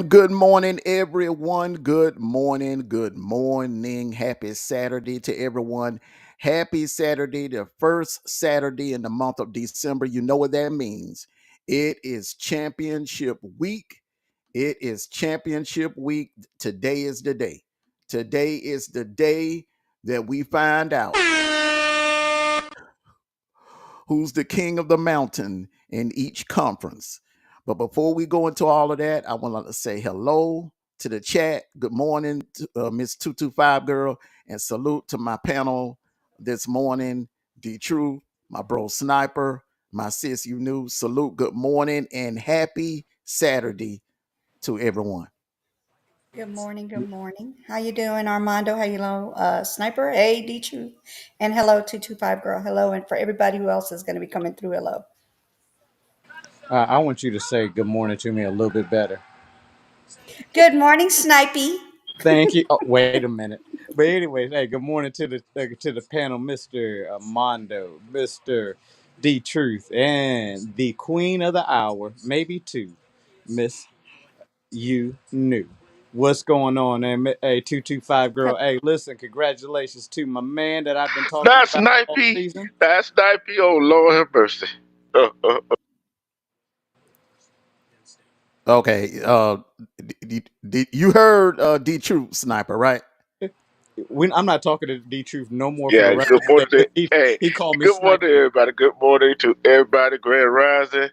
Good morning, everyone. Good morning. Happy Saturday to everyone. Happy Saturday, the first Saturday in the month of December. You know what that means. It is championship week. It is championship week. Today is the day. Today is the day that we find out who's the king of the mountain in each conference. But before we go into all of that, I want to say hello to the chat. Good morning, Miss 225 girl, and salute to my panel this morning. D True, my bro Sniper, my sis you knew. Salute, good morning, and happy Saturday to everyone. Good morning. Good morning. How you doing, Armondo? How you doing, Sniper? Hey, D2. And hello, 225 girl. Hello. And for everybody who else is going to be coming through, hello. I want you to say good morning to me a little bit better. Good morning, Snipey. Thank you. Oh, wait a minute. But anyways, hey, good morning to the panel, Mr. Mondo, Mr. D Truth, and the Queen of the Hour, maybe two, Miss UKNEW. What's going on, hey 225 girl? Hey, listen, congratulations to my man that I've been talking That's about all snipey. season. That's snipey. Oh Lord have mercy. Okay. You heard D Troop Sniper, right? I'm not talking to D Truth no more for the Yeah, rest good of the morning day to because he hey, he called me good morning to sniper. everybody. Good morning to everybody. Grand Rising.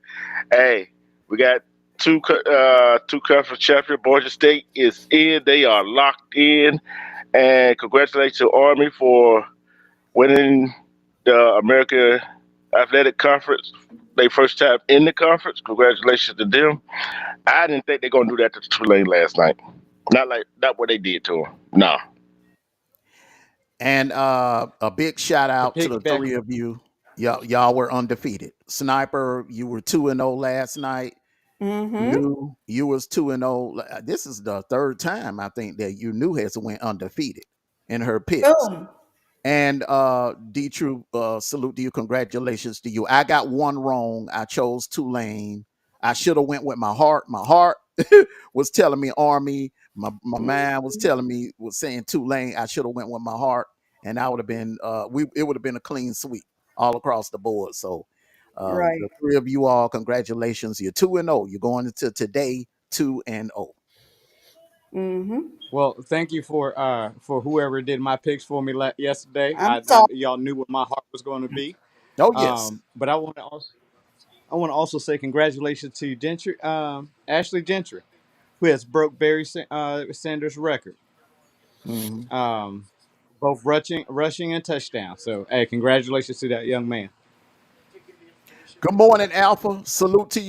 Hey, we got two conference champion. Georgia State is in. They are locked in. And congratulations to Army for winning the American Athletic Conference. They first time in the conference. Congratulations to them. I didn't think they're gonna do that to Tulane last night. Not what they did to them. No. And a big shout To out to the piggyback, three of you. Y'all were undefeated. Sniper, you were 2-0 last night. Mm-hmm. New, you was 2-0. This is the third time I think that you knew has went undefeated in her picks. Boom. And D True, salute to you. Congratulations to you. I got one wrong. I chose Tulane. I should have went with my heart. My heart was telling me Army. My mind was telling me was saying Tulane. I should have went with my heart, and I would have been it would have been a clean sweep all across the board. So Right. the three of you all, congratulations. You're 2-0. You're going into today 2-0. Mm-hmm. well, thank you for whoever did my picks for me yesterday. I'm I sorry. y'all knew what my heart was going to be. Oh yes. But I want to also say congratulations to Gentry, Ashley Gentry, who has broke Sanders' record, Mhm. um, both rushing and touchdown. So, hey, congratulations to that young man. Good morning, Alpha. Salute to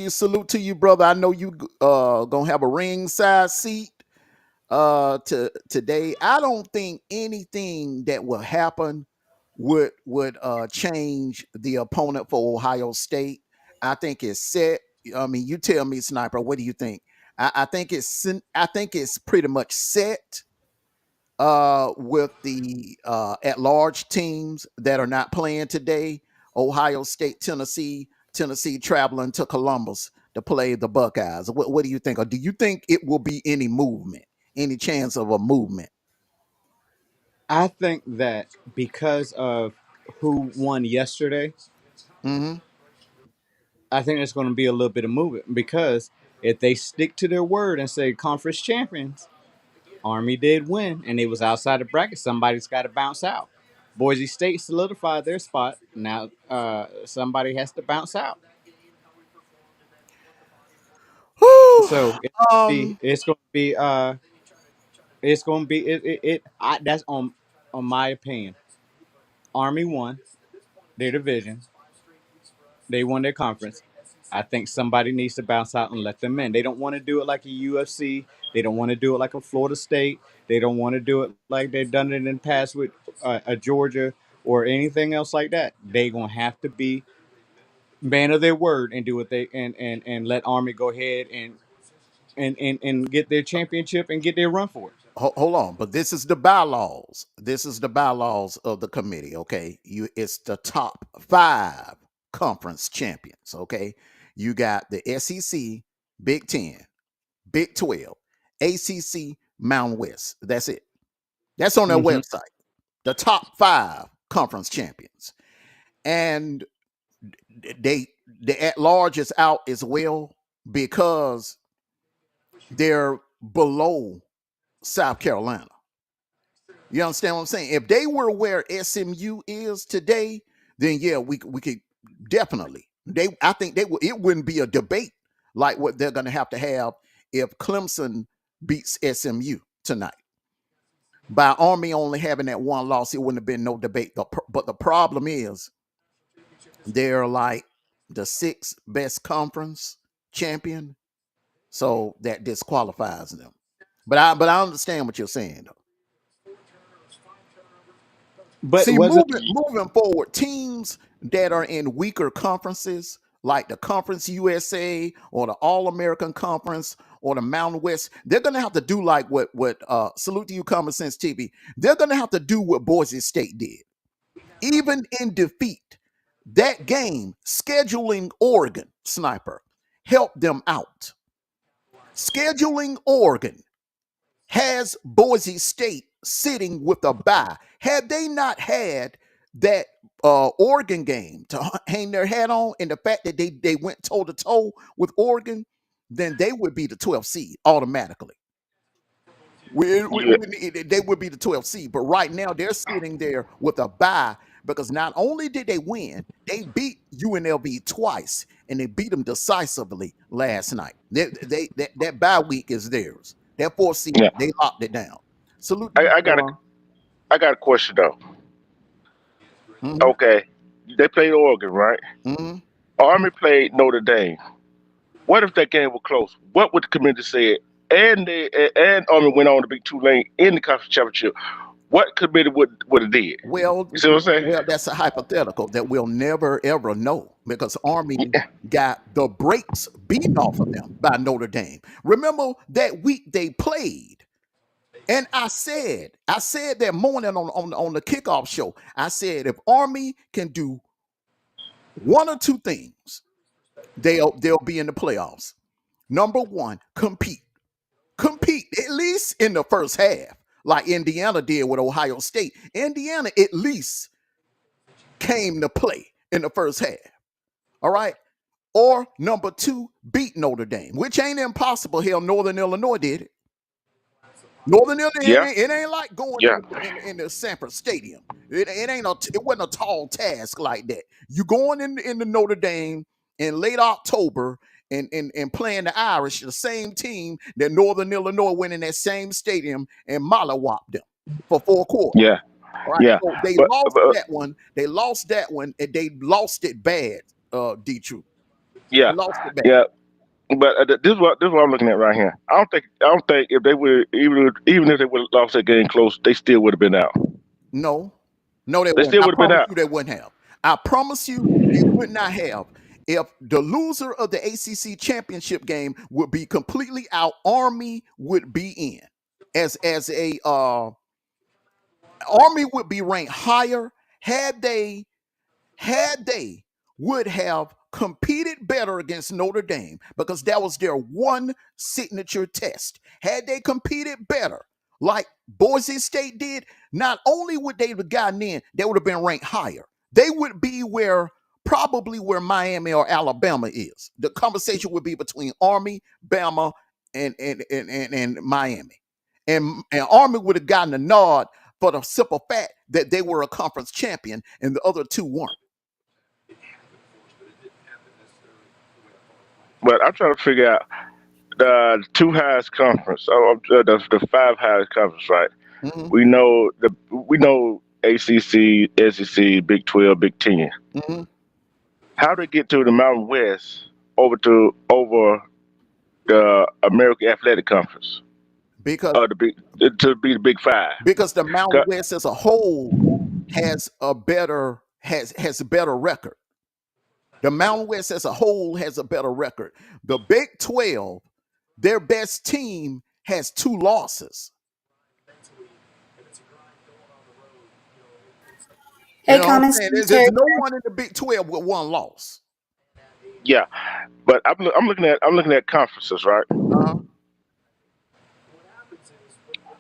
you, brother. I know you gonna have a ringside seat to today. I don't think anything that will happen would change the opponent for Ohio State. I think it's set. I mean, you tell me, Sniper, what do you think? I think it's pretty much set with the at large teams that are not playing today. Ohio State, Tennessee traveling to Columbus to play the Buckeyes. What do you think? Or do you think it will be any movement, any chance of a movement? I think that because of who won yesterday, Hmm. I think there's going to be a little bit of movement because if they stick to their word and say conference champions, Army did win and it was outside the bracket, somebody's got to bounce out. Boise State solidified their spot. Now somebody has to bounce out. Whew. So Um, it's going to be that's on my opinion. Army won their division. They won their conference. I think somebody needs to bounce out and let them in. They don't want to do it like a UFC. They don't want to do it like a Florida State. They don't want to do it like they've done it in the past with a Georgia or anything else like that. They gonna have to be man of their word and do what they and let Army go ahead and get their championship and get their run for it. hold on, but this is the bylaws. This is the bylaws of the committee. Okay, it's the top five conference champions. Okay, you got the SEC, Big Ten, Big 12, ACC, Mountain West. That's it. That's on their Hmm. website. The top five conference champions, and they the at large is out as well because they're below South Carolina. You understand what I'm saying? If they were where SMU is today, then yeah, we could definitely. I think they would. It wouldn't be a debate like what they're going to have if Clemson beats SMU tonight. By Army only having that one loss, it wouldn't have been no debate. But the problem is they're like the sixth best conference champion, so that disqualifies them. But I understand what you're saying though. But See, wasn't moving forward, teams that are in weaker conferences, like the Conference USA or the All American Conference or the Mountain West, they're gonna have to do like what salute to you, Common Sense TV. They're gonna have to do what Boise State did, even in defeat. That game, scheduling Oregon Sniper helped them out. Scheduling Oregon has Boise State sitting with a bye. Had they not had that Oregon game to hang their hat on, and the fact that they went toe to toe with Oregon, then they would be the 12th seed automatically. Yeah. They would be the 12th seed, but right now they're sitting there with a bye because not only did they win, they beat UNLV twice and they beat them decisively last night. That bye week is theirs. That fourth seed, Yeah. they locked it down. Salute to I, you, I got a Quran. I got a question though. Hmm. Okay, they played Oregon, right? Hmm. Army played Notre Dame. What if that game was close? What would the committee say? And Army went on to beat Tulane in the conference championship. What committee would have did? Well, You see what I'm saying? well, that's a hypothetical that we'll never ever know because Army Yeah. got the brakes beaten off of them by Notre Dame. Remember that week they played, and I said that morning on the kickoff show, I said if Army can do one or two things, they'll be in the playoffs. Number one, compete at least in the first half, like Indiana did with Ohio State. Indiana at least came to play in the first half. All right. Or number two, beat Notre Dame, which ain't impossible. Hell, Northern Illinois did it. Northern Illinois, Yeah. it ain't like going Yeah. in the Sanford Stadium. It wasn't a tall task like that. You going in the Notre Dame in late October and playing the Irish, the same team that Northern Illinois went in that same stadium and mollywopped them for 4 quarters. Yeah. All right. Yeah. So they lost But that one. They lost that one, and they lost it bad. D True. yeah. They lost it bad. Yeah. But this is what I'm looking at right here. I don't think if they would even if they would have lost that game close, they still would have been out. No, no, they They wouldn't. still I would have been promise out. you they wouldn't have. I promise you they would not have. If the loser of the ACC championship game would be completely out, Army would be in. As a Army would be ranked higher had they would have competed better against Notre Dame because that was their one signature test. Had they competed better, like Boise State did, not only would they have gotten in, they would have been ranked higher. They would be probably where Miami or Alabama is. The conversation would be between Army, Bama, and Miami. And Army would have gotten a nod for the simple fact that they were a conference champion and the other two weren't. But I'm trying to figure out the two highest conference, the five highest conference, right? Hmm. We know ACC, SEC, Big 12, Big 10. Hmm. How to get to the Mountain West over the American Athletic Conference, Because the big to be the Big Five? because the Mountain 'Cause- West as a whole has a better record. The Mountain West as a whole has a better record. The Big 12, their best team has 2 losses. You Hey, know what common I'm saying? sense here. There's no one in the Big 12 with 1 loss. Yeah, but I'm looking at conferences, right? Uh-huh.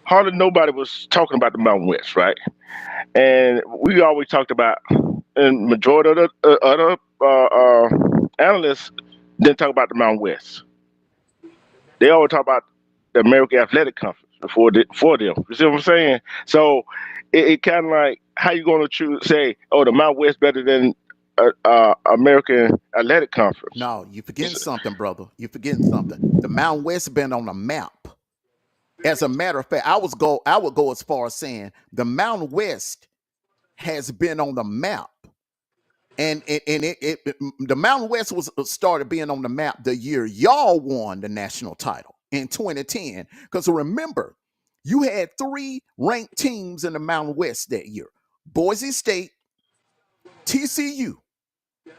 Hardly nobody was talking about the Mountain West, right? And we always talked about, and majority of the other analysts didn't talk about the Mountain West. They always talk about the American Athletic Conference for them. You see what I'm saying? So it kind of like how you going to say, oh, the Mountain West better than American Athletic Conference? No, you forgetting It's- something, brother. You forgetting something. The Mountain West been on the map. As a matter of fact, I would go as far as saying the Mountain West has been on the map. And the Mountain West was started being on the map the year y'all won the national title in 2010. Because remember, you had 3 ranked teams in the Mountain West that year: Boise State, TCU.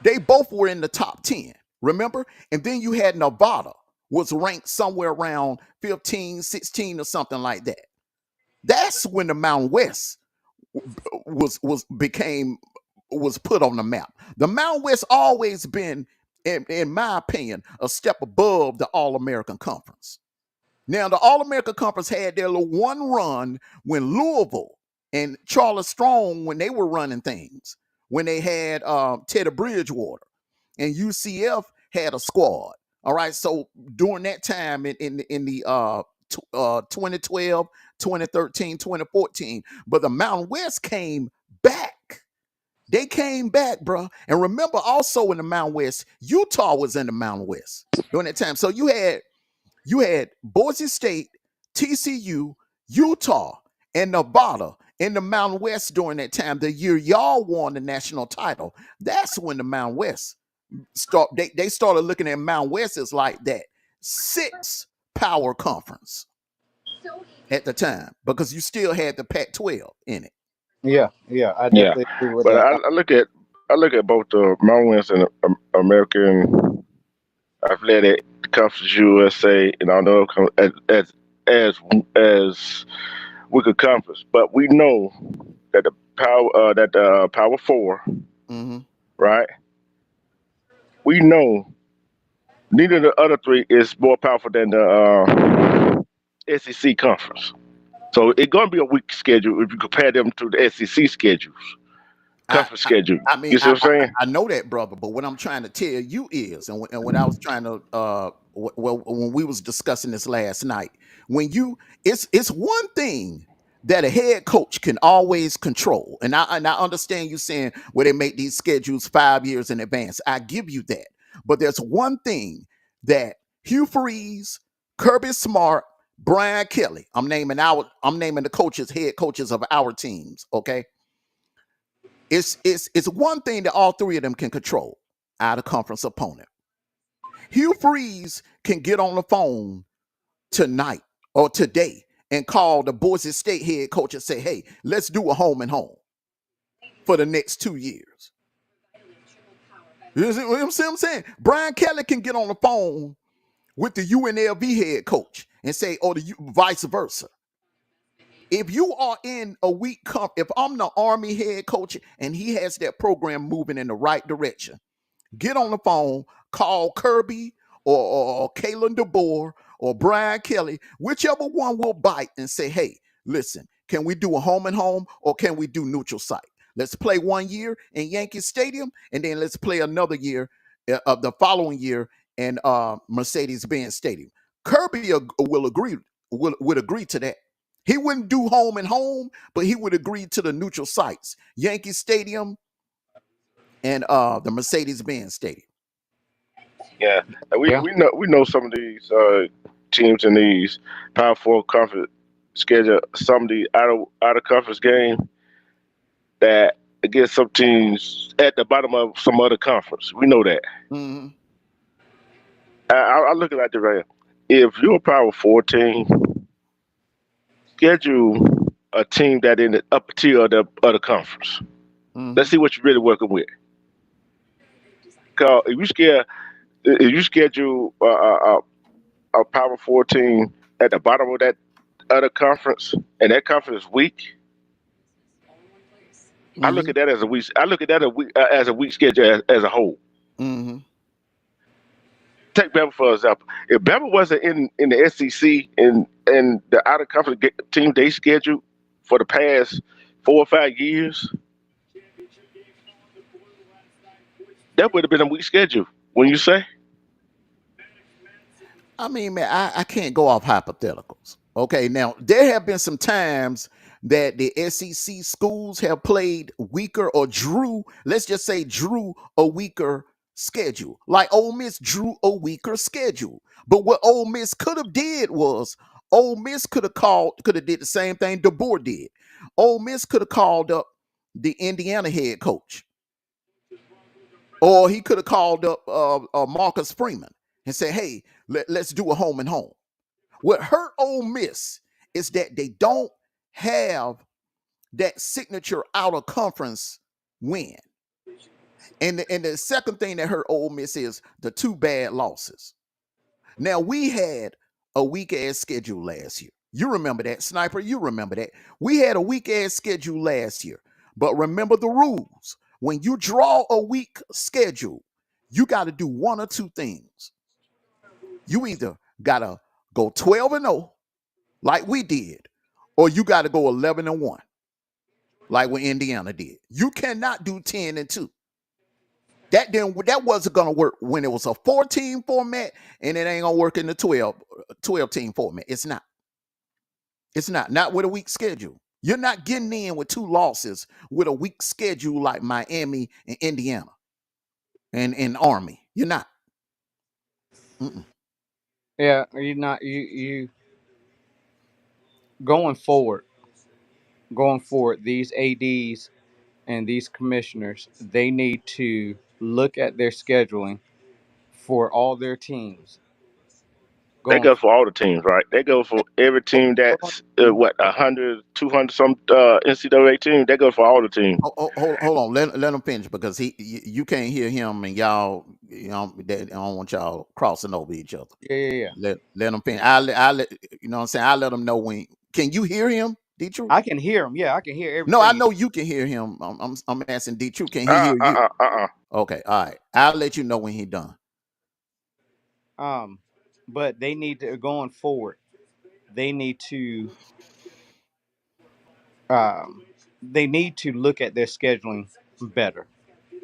They both were in the top 10. Remember, and then you had Nevada was ranked somewhere around 15, 16, or something like that. That's when the Mountain West was put on the map. The Mountain West always been, in my opinion, a step above the All American Conference. Now, the All American Conference had their little one run when Louisville and Charlie Strong, when they were running things, when they had Teddy Bridgewater, and UCF had a squad. All right. So during that time in the 2012, 2013, 2014, but the Mountain West came back. They came back, bro. And remember also in the Mountain West, Utah was in the Mountain West during that time. So you had Boise State, TCU, Utah, and Nevada in the Mountain West during that time. The year y'all won the national title, that's when the Mountain West they started looking at Mountain West as like that six power conference at the time because you still had the Pac-12 in it. Yeah, yeah, I Yeah, definitely agree with but that. I look at both the Mountain West and the American Athletic Conference USA, and I know as as we could conference, but we know that the Power Four, Mm-hmm. right? We know neither of the other three is more powerful than the SEC conference. So it's going to be a weak schedule if you compare them to the SEC schedules, I, conference I, schedule. I mean, You see what I'm saying? I know that, brother. But what I'm trying to tell you is, and what I was trying to, well, when we was discussing this last night, when you, it's one thing that a head coach can always control, and I understand you saying where they make these schedules 5 years in advance. I give you that, but there's one thing that Hugh Freeze, Kirby Smart, Brian Kelly. I'm naming the coaches, head coaches of our teams. Okay, it's one thing that all three of them can control: out of conference opponent. Hugh Freeze can get on the phone tonight or today and call the Boise State head coach and say, "Hey, let's do a home and home for the next 2 years." You see what I'm saying? Brian Kelly can get on the phone with the UNLV head coach and say, or the vice versa. If you are in a weak if I'm the Army head coach and he has that program moving in the right direction, get on the phone, call Kirby or Kalen DeBoer or Brian Kelly, whichever one will bite and say, "Hey, listen, can we do a home and home or can we do neutral site? Let's play 1 year in Yankee Stadium and then let's play another year of the following year in Mercedes-Benz Stadium." Kirby will agree would agree to that. He wouldn't do home and home, but he would agree to the neutral sites, Yankee Stadium and the Mercedes-Benz Stadium. Yeah, and we, Yeah, we know some of these teams in these Power Four conference schedule some of the out of conference game that against some teams at the bottom of some other conference. We know that. Mm-hmm. I look at it right here. If you're a Power Four team, schedule a team that in the upper tier of the conference. Mm-hmm. Let's see what you're really working with. Cause if you schedule a Power Four team at the bottom of that other conference, and that conference is weak, I look Mm-hmm. at that as a weak. I look at that as a weak schedule as a whole. Mm-hmm. Take Bama for example. If Bama wasn't in the SEC and the out of conference team they scheduled for the past 4 or 5 years, that would have been a weak schedule. When you say, I mean, man, I can't go off hypotheticals. Okay, now there have been some times that the SEC schools have played weaker or drew, let's just say drew a weaker schedule. Like Ole Miss drew a weaker schedule. But what Ole Miss could have did was Ole Miss could have did the same thing DeBoer did. Ole Miss could have called up the Indiana head coach, or he could have called up Marcus Freeman and said, "Hey, let's do a home and home." What hurt Ole Miss is that they don't have that signature out of conference win. And the second thing that hurt Ole Miss is the two bad losses. Now we had a weak ass schedule last year. You remember that, Sniper? You remember that. We had a weak ass schedule last year. But remember the rules. When you draw a weak schedule, you got to do one or two things. You either got to go 12-0 like we did, or you got to go 11-1 like what Indiana did. You cannot do 10-2. That wasn't gonna work when it was a 14 format, and it ain't gonna work in the 12 team format. It's not. It's not with a weak schedule. You're not getting in with two losses with a weak schedule like Miami and Indiana and Army. You're not. Mm-mm. Yeah, you not you going forward. Going forward, these ads and these commissioners, they need to look at their scheduling for all their teams They going go for all the teams, right? They go for every team that's forward. what 100, 200 some NCAA team. They go for all the teams. Hold on. Let him finish because you can't hear him and y'all. I don't want y'all crossing over each other. Yeah. Let him finish. I let you know what I'm saying. I let him know when. Can you hear him, Detroit? I can hear him. Yeah, I can hear No, I everything. know you can hear him. I'm asking Detroit. Can he Uh hear uh you? uh uh uh. Okay, all right. I'll let you know when he done. Um, but they need to going forward. They need to um, they need to look at their scheduling better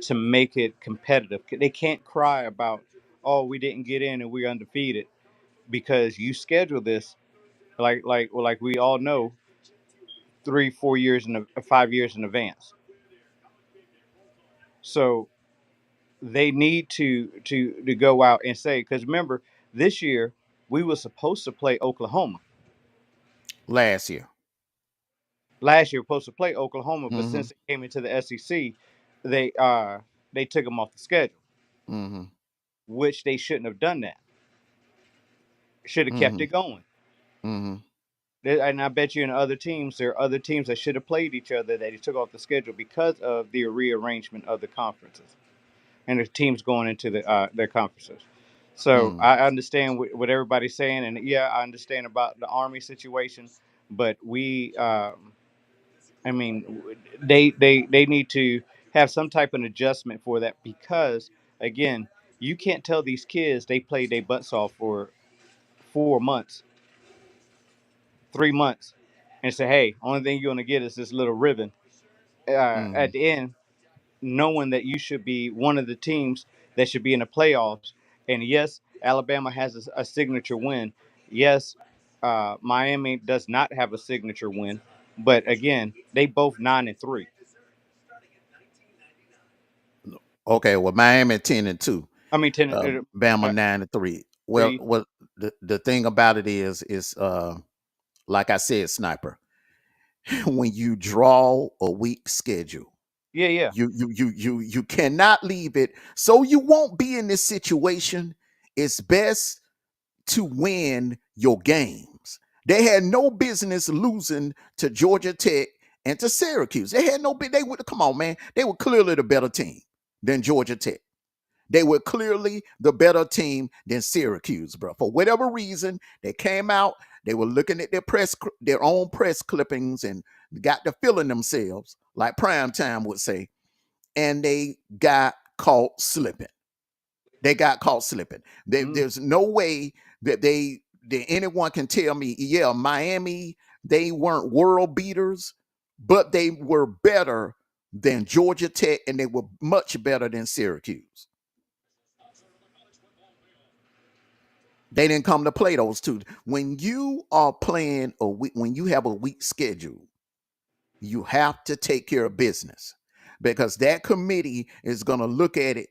to make it competitive. They can't cry about, oh, we didn't get in and we're undefeated, because you schedule this like we all know, 3 4 years in 5 years in advance. So they need to go out and say, because remember, this year we were supposed to play Oklahoma. Last year. Last year we were supposed to play Oklahoma, but Mm-hmm. since it came into the SEC, they took them off the schedule, Mm-hmm. which they shouldn't have done that. Should have kept Mm-hmm. it going. Mm-hmm. And I bet you in other teams, there are other teams that should have played each other that they took off the schedule because of the rearrangement of the conferences and the teams going into their conferences. So Mm-hmm. I understand what everybody's saying, and yeah, I understand about the Army situation, but I mean, they need to have some type of adjustment for that, because again, you can't tell these kids they played their butts off for 4 months, 3 months, and say, hey, only thing you're gonna get is this little ribbon Mm-hmm. at the end, knowing that you should be one of the teams that should be in the playoffs. And yes, Alabama has a signature win. Yes, Miami does not have a signature win, but again, they both 9-3. Okay, well, Miami 10-2. I mean, Bama uh, 9-3. Well, three. what the thing about it is like I said, Sniper, when you draw a weak schedule, Yeah. you cannot leave it so you won't be in this situation. It's best to win your games. They had no business losing to Georgia Tech and to Syracuse. They had no they would come on, man. They were clearly the better team than Georgia Tech. They were clearly the better team than Syracuse, bro. For whatever reason, they came out, they were looking at their own press clippings and got to feeling themselves, like prime time would say, and they got caught slipping. They got caught slipping. Mm. There's no way that anyone can tell me, yeah, Miami, they weren't world beaters, but they were better than Georgia Tech, and they were much better than Syracuse. They didn't come to play those two. When you are playing when you have a weak schedule, you have to take care of business because that committee is going to look at it.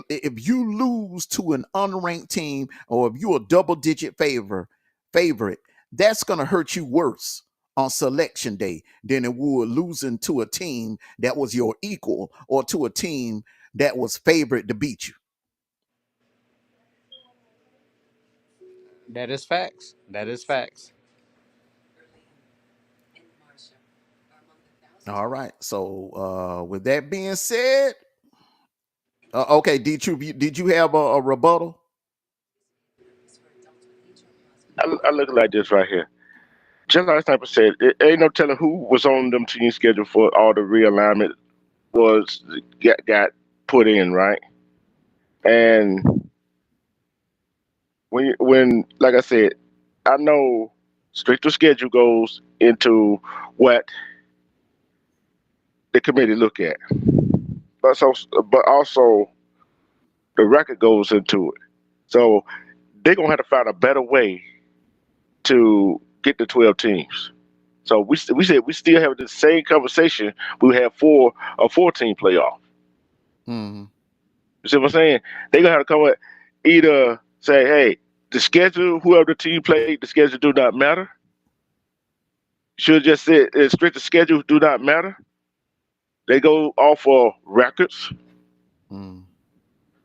If you lose to an unranked team or if you're a double digit favorite, that's going to hurt you worse on selection day than it would losing to a team that was your equal or to a team that was favored to beat you. That is facts. That is facts. All right. So with that being said, okay, did you have a rebuttal? I look like this right here. Just like Sniper said, it ain't no telling who was on them team schedule for all the realignment was got put in, right? And when like I said, I know stricter schedule goes into what the committee look at, but also the record goes into it. So they're gonna have to find a better way to get the 12 teams. So we said we still have the same conversation we had for a 14 playoff. Mm-hmm. You see what I'm saying? They gonna have to come with either say, hey, the schedule, whoever the team played, the schedule do not matter. Should just say strict the schedule do not matter. They go off for records. Mm-hmm.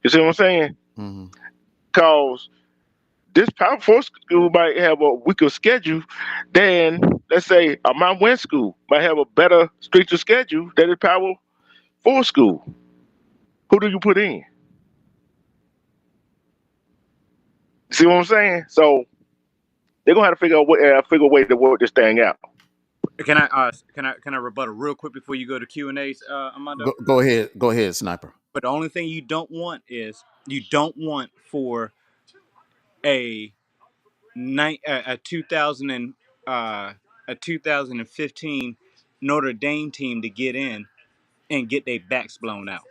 You see what I'm saying? Mm-hmm. Cause this Power Four school might have a weaker schedule than, let's say, a Mount West school might have a better stricter schedule than a Power Four school. Who do you put in? See what I'm saying? So they're gonna have to figure a way to work this thing out. Can I rebuttal real quick before you go to Q&A's, Armando? Go ahead, Sniper. But the only thing you don't want is you don't want for a a 2000 and a 2015 Notre Dame team to get in and get their backs blown out.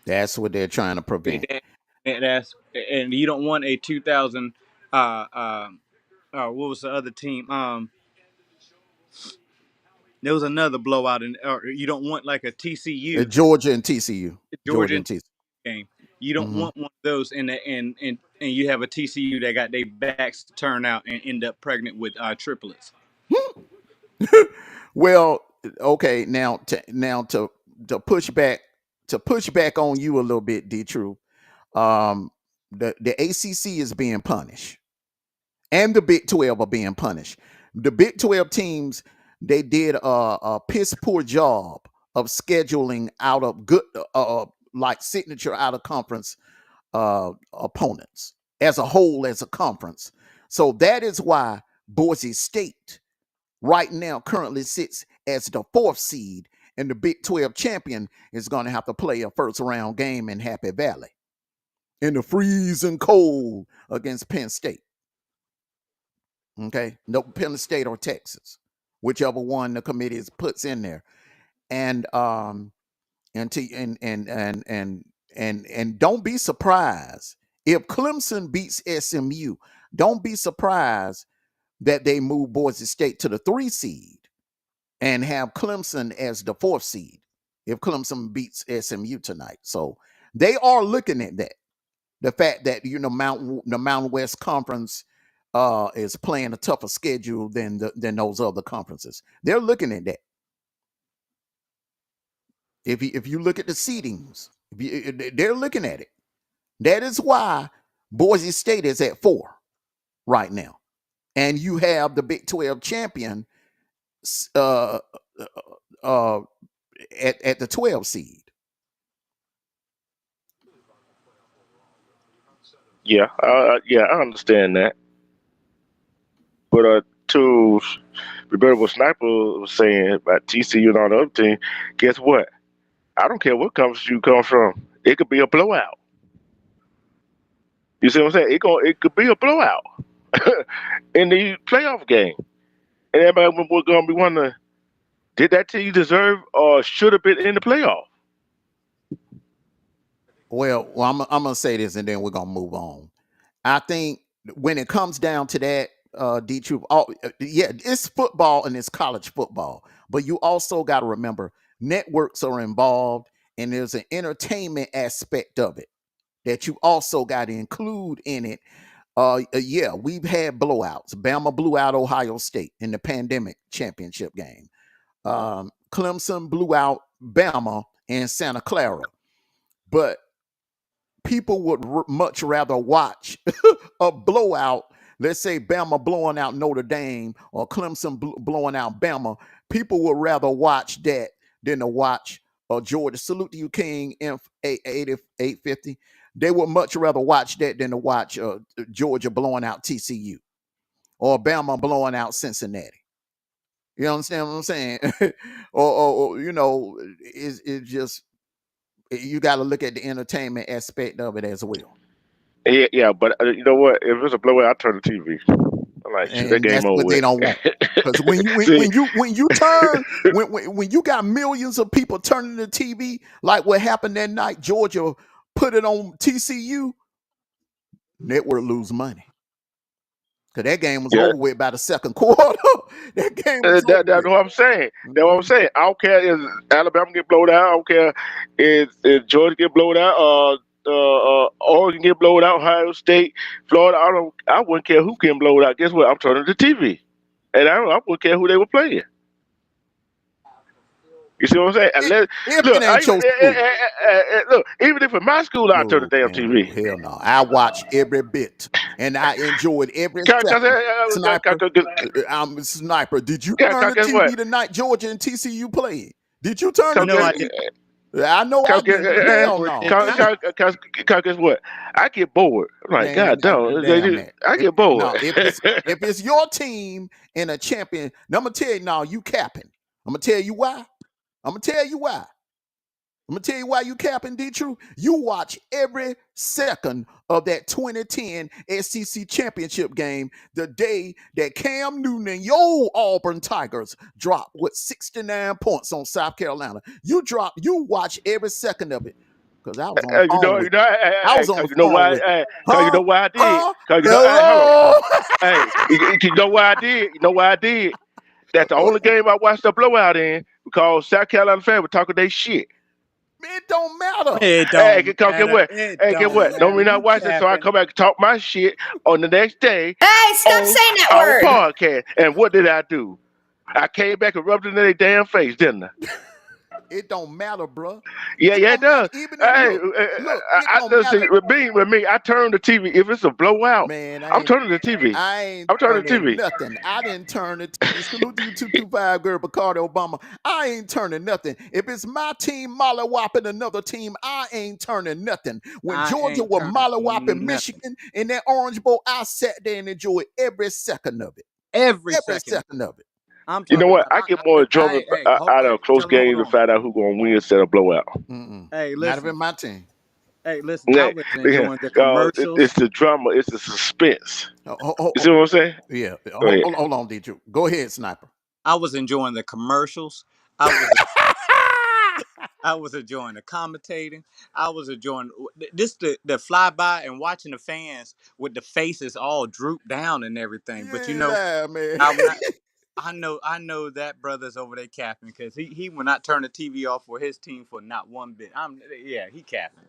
That's what they're trying to prevent. And you don't want a 2000. Uh, uh, what was the other team? There was another blowout, or you don't want like a TCU, Georgia and TCU. Georgia Georgia and TCU. game. You don't Mm-hmm. want one of those, and you have a TCU that got their backs turned out and end up pregnant with triplets. Well, okay. Now to push back on you a little bit, D. True. Um, the ACC is being punished, and the Big 12 are being punished. The Big 12 teams, they did a piss poor job of scheduling out of good like signature out of conference opponents as a whole, as a conference. So that is why Boise State right now currently sits as the 4th seed, and the Big 12 champion is going to have to play a first round game in Happy Valley in the freezing cold against Penn State. Okay, no, Penn State or Texas, whichever one the committee puts in there, and and to, and don't be surprised if Clemson beats SMU. Don't be surprised that they move Boise State to the 3 seed and have Clemson as the 4th seed if Clemson beats SMU tonight. So they are looking at that. The fact that the Mountain West Conference is playing a tougher schedule than those other conferences. They're looking at that. If you look at the seedings, they're looking at it. That is why Boise State is at 4 right now, and you have the Big 12 champion uh, uh, at the 12 seed. Yeah, I understand that. But to remember what Sniper was saying about TCU and all the other team, guess what? I don't care what conference you come from. It could be a blowout. You see what I'm saying? It could be a blowout in the playoff game, and everybody was going to be wondering, did that team deserve or should have been in the playoff? Well, I'm gonna say this, and then we're gonna move on. I think when it comes down to that, D Troop, yeah, it's football and it's college football, but you also got to remember networks are involved, and there's an entertainment aspect of it that you also got to include in it. Yeah, we've had blowouts. Bama blew out Ohio State in the pandemic championship game. Clemson blew out Bama in Santa Clara, but people would much rather watch a blowout. Let's say Bama blowing out Notre Dame or Clemson blowing out Bama. People would rather watch that than to watch Georgia. Salute to you, King M850. They would much rather watch that than to watch Georgia blowing out TCU or Bama blowing out Cincinnati. You understand what I'm saying? or it's just you got to look at the entertainment aspect of it as well. Yeah, but you know what? If it's a blowout, I turn the TV. I'm like, shoot, that And game that's over what they with. don't want. Because when you See, when you turn when you got millions of people turning the TV like what happened that night, Georgia put it on TCU, network lose money. Because that game was Yeah, over with by the second quarter. That game was over that's with. what I'm saying. That's what I'm Mhm. saying. I don't care if Alabama get blowed out. I don't care if Georgia get blowed out. Oregon get blowed out. Ohio State, Florida. I wouldn't care who can blow it out. Guess what? I'm turning the TV, and I wouldn't care who they were playing. You see what I'm saying? If, Unless, if it look, ain't your school. look. Even if it's my school, I turn the No, damn man, no, TV. hell no. I watch every bit, and I enjoyed every second. Sniper, Sniper. Did you turn the Guess what? TV tonight? Georgia and TCU played. Did you turn the No, I TV? did. I know I Cause, didn't. I Hell sure no. did not. guess what? I get bored. I'm like, Man, God damn, damn that. I get bored. No, if it's your team and a champion, now I'm gonna tell you now, you capping. I'm gonna tell you why. I'm gonna tell you why. I'm gonna tell you why you capping, D True. You watch every second of that 2010 SEC championship game, the day that Cam Newton and your Auburn Tigers dropped with 69 points on South Carolina. You watch every second of it. Because I was on the phone with I was on the Cause you know phone why? with Cause you huh? know why I did. Huh? Cause you know, hey, hold on. Hello. Hey, you know why I did? You know why I did? That's the only game I watched the blowout in because South Carolina fans were talking their shit. It don't matter. It Hey, don't get matter. what? It Hey, get don't what? Don't matter. mean I You watch it, so I capping. come back and talk my shit on the next day Hey, stop on saying that our word. podcast. And what did I do? I came back and rubbed it in their damn face, didn't I? It don't matter, bro. Yeah, It yeah, it don't matter. does. Even if Hey, look, it I don't just matter. see with me, I turn the TV. If it's a blowout, Man, I'm turning the TV. I ain't I'm turning the turning TV. nothing. I didn't turn the TV. Salute to you, 225 girl, Bacardi Obama. I ain't turning nothing. If it's my team mollywopping another team, I ain't turning nothing. When I Georgia ain't was turning mollywopping nothing. Michigan in that Orange Bowl, I sat there and enjoyed every second of it. Every Every second. second of it. I'm You know talking what? about. I get more enjoyment Hey, out of close tell them, hold games to on. find out who's going to win instead of blowout. Mm-mm. Hey, Not even listen. my team. Hey, listen. I Yeah, was yeah. enjoying the commercials. It's the drama. It's the suspense. Oh, oh, You oh, see what I'm saying? yeah. Go ahead. Hold on, D. Go ahead, Sniper. I was enjoying the commercials. I was I was enjoying the commentating. I was enjoying this the flyby and watching the fans with the faces all drooped down and everything. But you know, Yeah, man. I'm not. I know that brother's over there capping because he will not turn the TV off for his team for not one bit. He capping.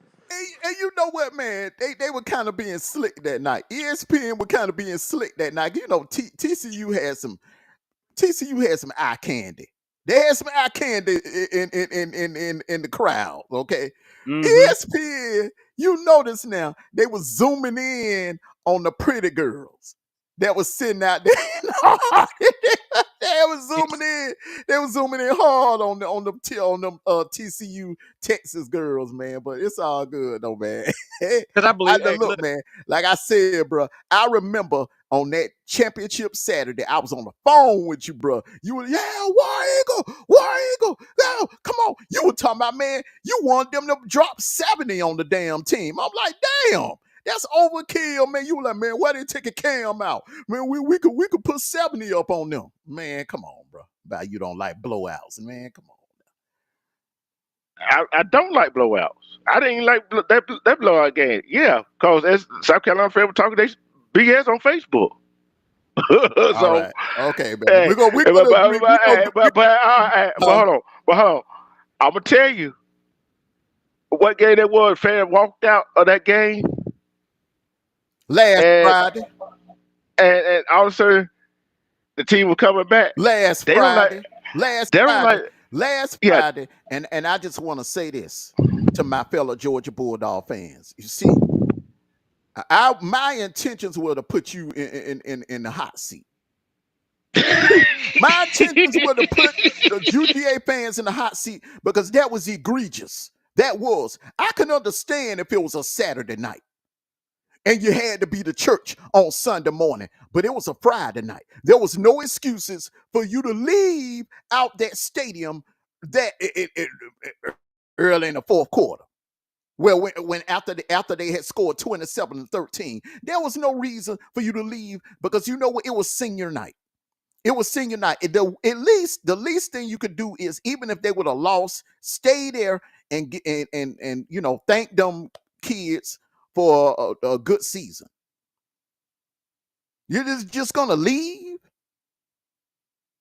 And you know what, man? They were kind of being slick that night. ESPN were kind of being slick that night. You know, TCU had some eye candy. They had some eye candy in the crowd. Okay, Mm-hmm. ESPN. You notice now they were zooming in on the pretty girls that was sitting out there. They was zooming in. They was zooming in hard on them TCU Texas girls, man. But it's all good though, man. Because I believe. Hey, Look, look. man. Like I said, bro, I remember on that championship Saturday, I was on the phone with you, bro. You were, yeah, War Eagle, yeah, come on. You were talking about, man, you want them to drop 70 on the damn team. I'm like, damn. That's overkill, man. You were like, man, why they take a Cam out? Man, we could put 70 up on them. Man, come on, bro. About you don't like blowouts, man. Come on. I don't like blowouts. I didn't like that blowout game. Yeah, because as South Carolina forever talking they BS on Facebook. All So right. Okay, man. hey, We're gonna agree. but Huh? hold on. I'm gonna tell you what game that was. Fan walked out of that game, Last and Friday. and all of a sudden the team was coming back. Last They don't like. Friday. Last They don't Friday. like. Last Yeah. Friday. And I just want to say this to my fellow Georgia Bulldog fans. You see, my intentions were to put you in the hot seat. My intentions were to put the UGA fans in the hot seat because that was egregious. That was. I can understand if it was a Saturday night and you had to be to church on Sunday morning, but it was a Friday night. There was no excuses for you to leave out that stadium that early in the fourth quarter. Well, when after they had scored 27-13, there was no reason for you to leave because you know what? It was senior night. It was senior night. The least thing you could do is even if they would have lost, stay there and thank them kids for a good season. You're just gonna leave?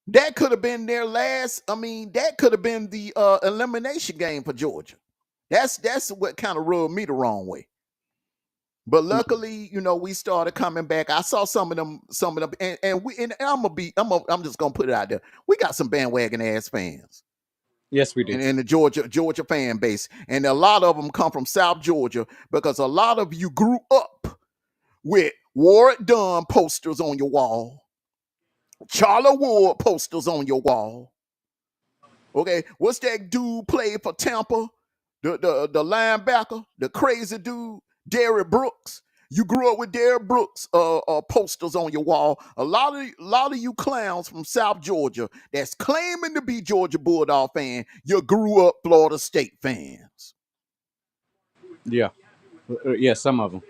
That could have been their last. I mean, that could have been the elimination game for Georgia. That's what kind of rubbed me the wrong way. But luckily, we started coming back. I saw some of them, and I'm just gonna put it out there. We got some bandwagon ass fans Yes, we do. in the Georgia fan base, and a lot of them come from South Georgia because a lot of you grew up with Warwick Dunn posters on your wall, Charlie Ward posters on your wall. Okay, what's that dude played for Tampa? The linebacker, the crazy dude, Derrick Brooks. You grew up with Derrick Brooks posters on your wall. A lot of you clowns from South Georgia that's claiming to be Georgia Bulldog fan, you grew up Florida State fans. Yeah, yeah, some of them.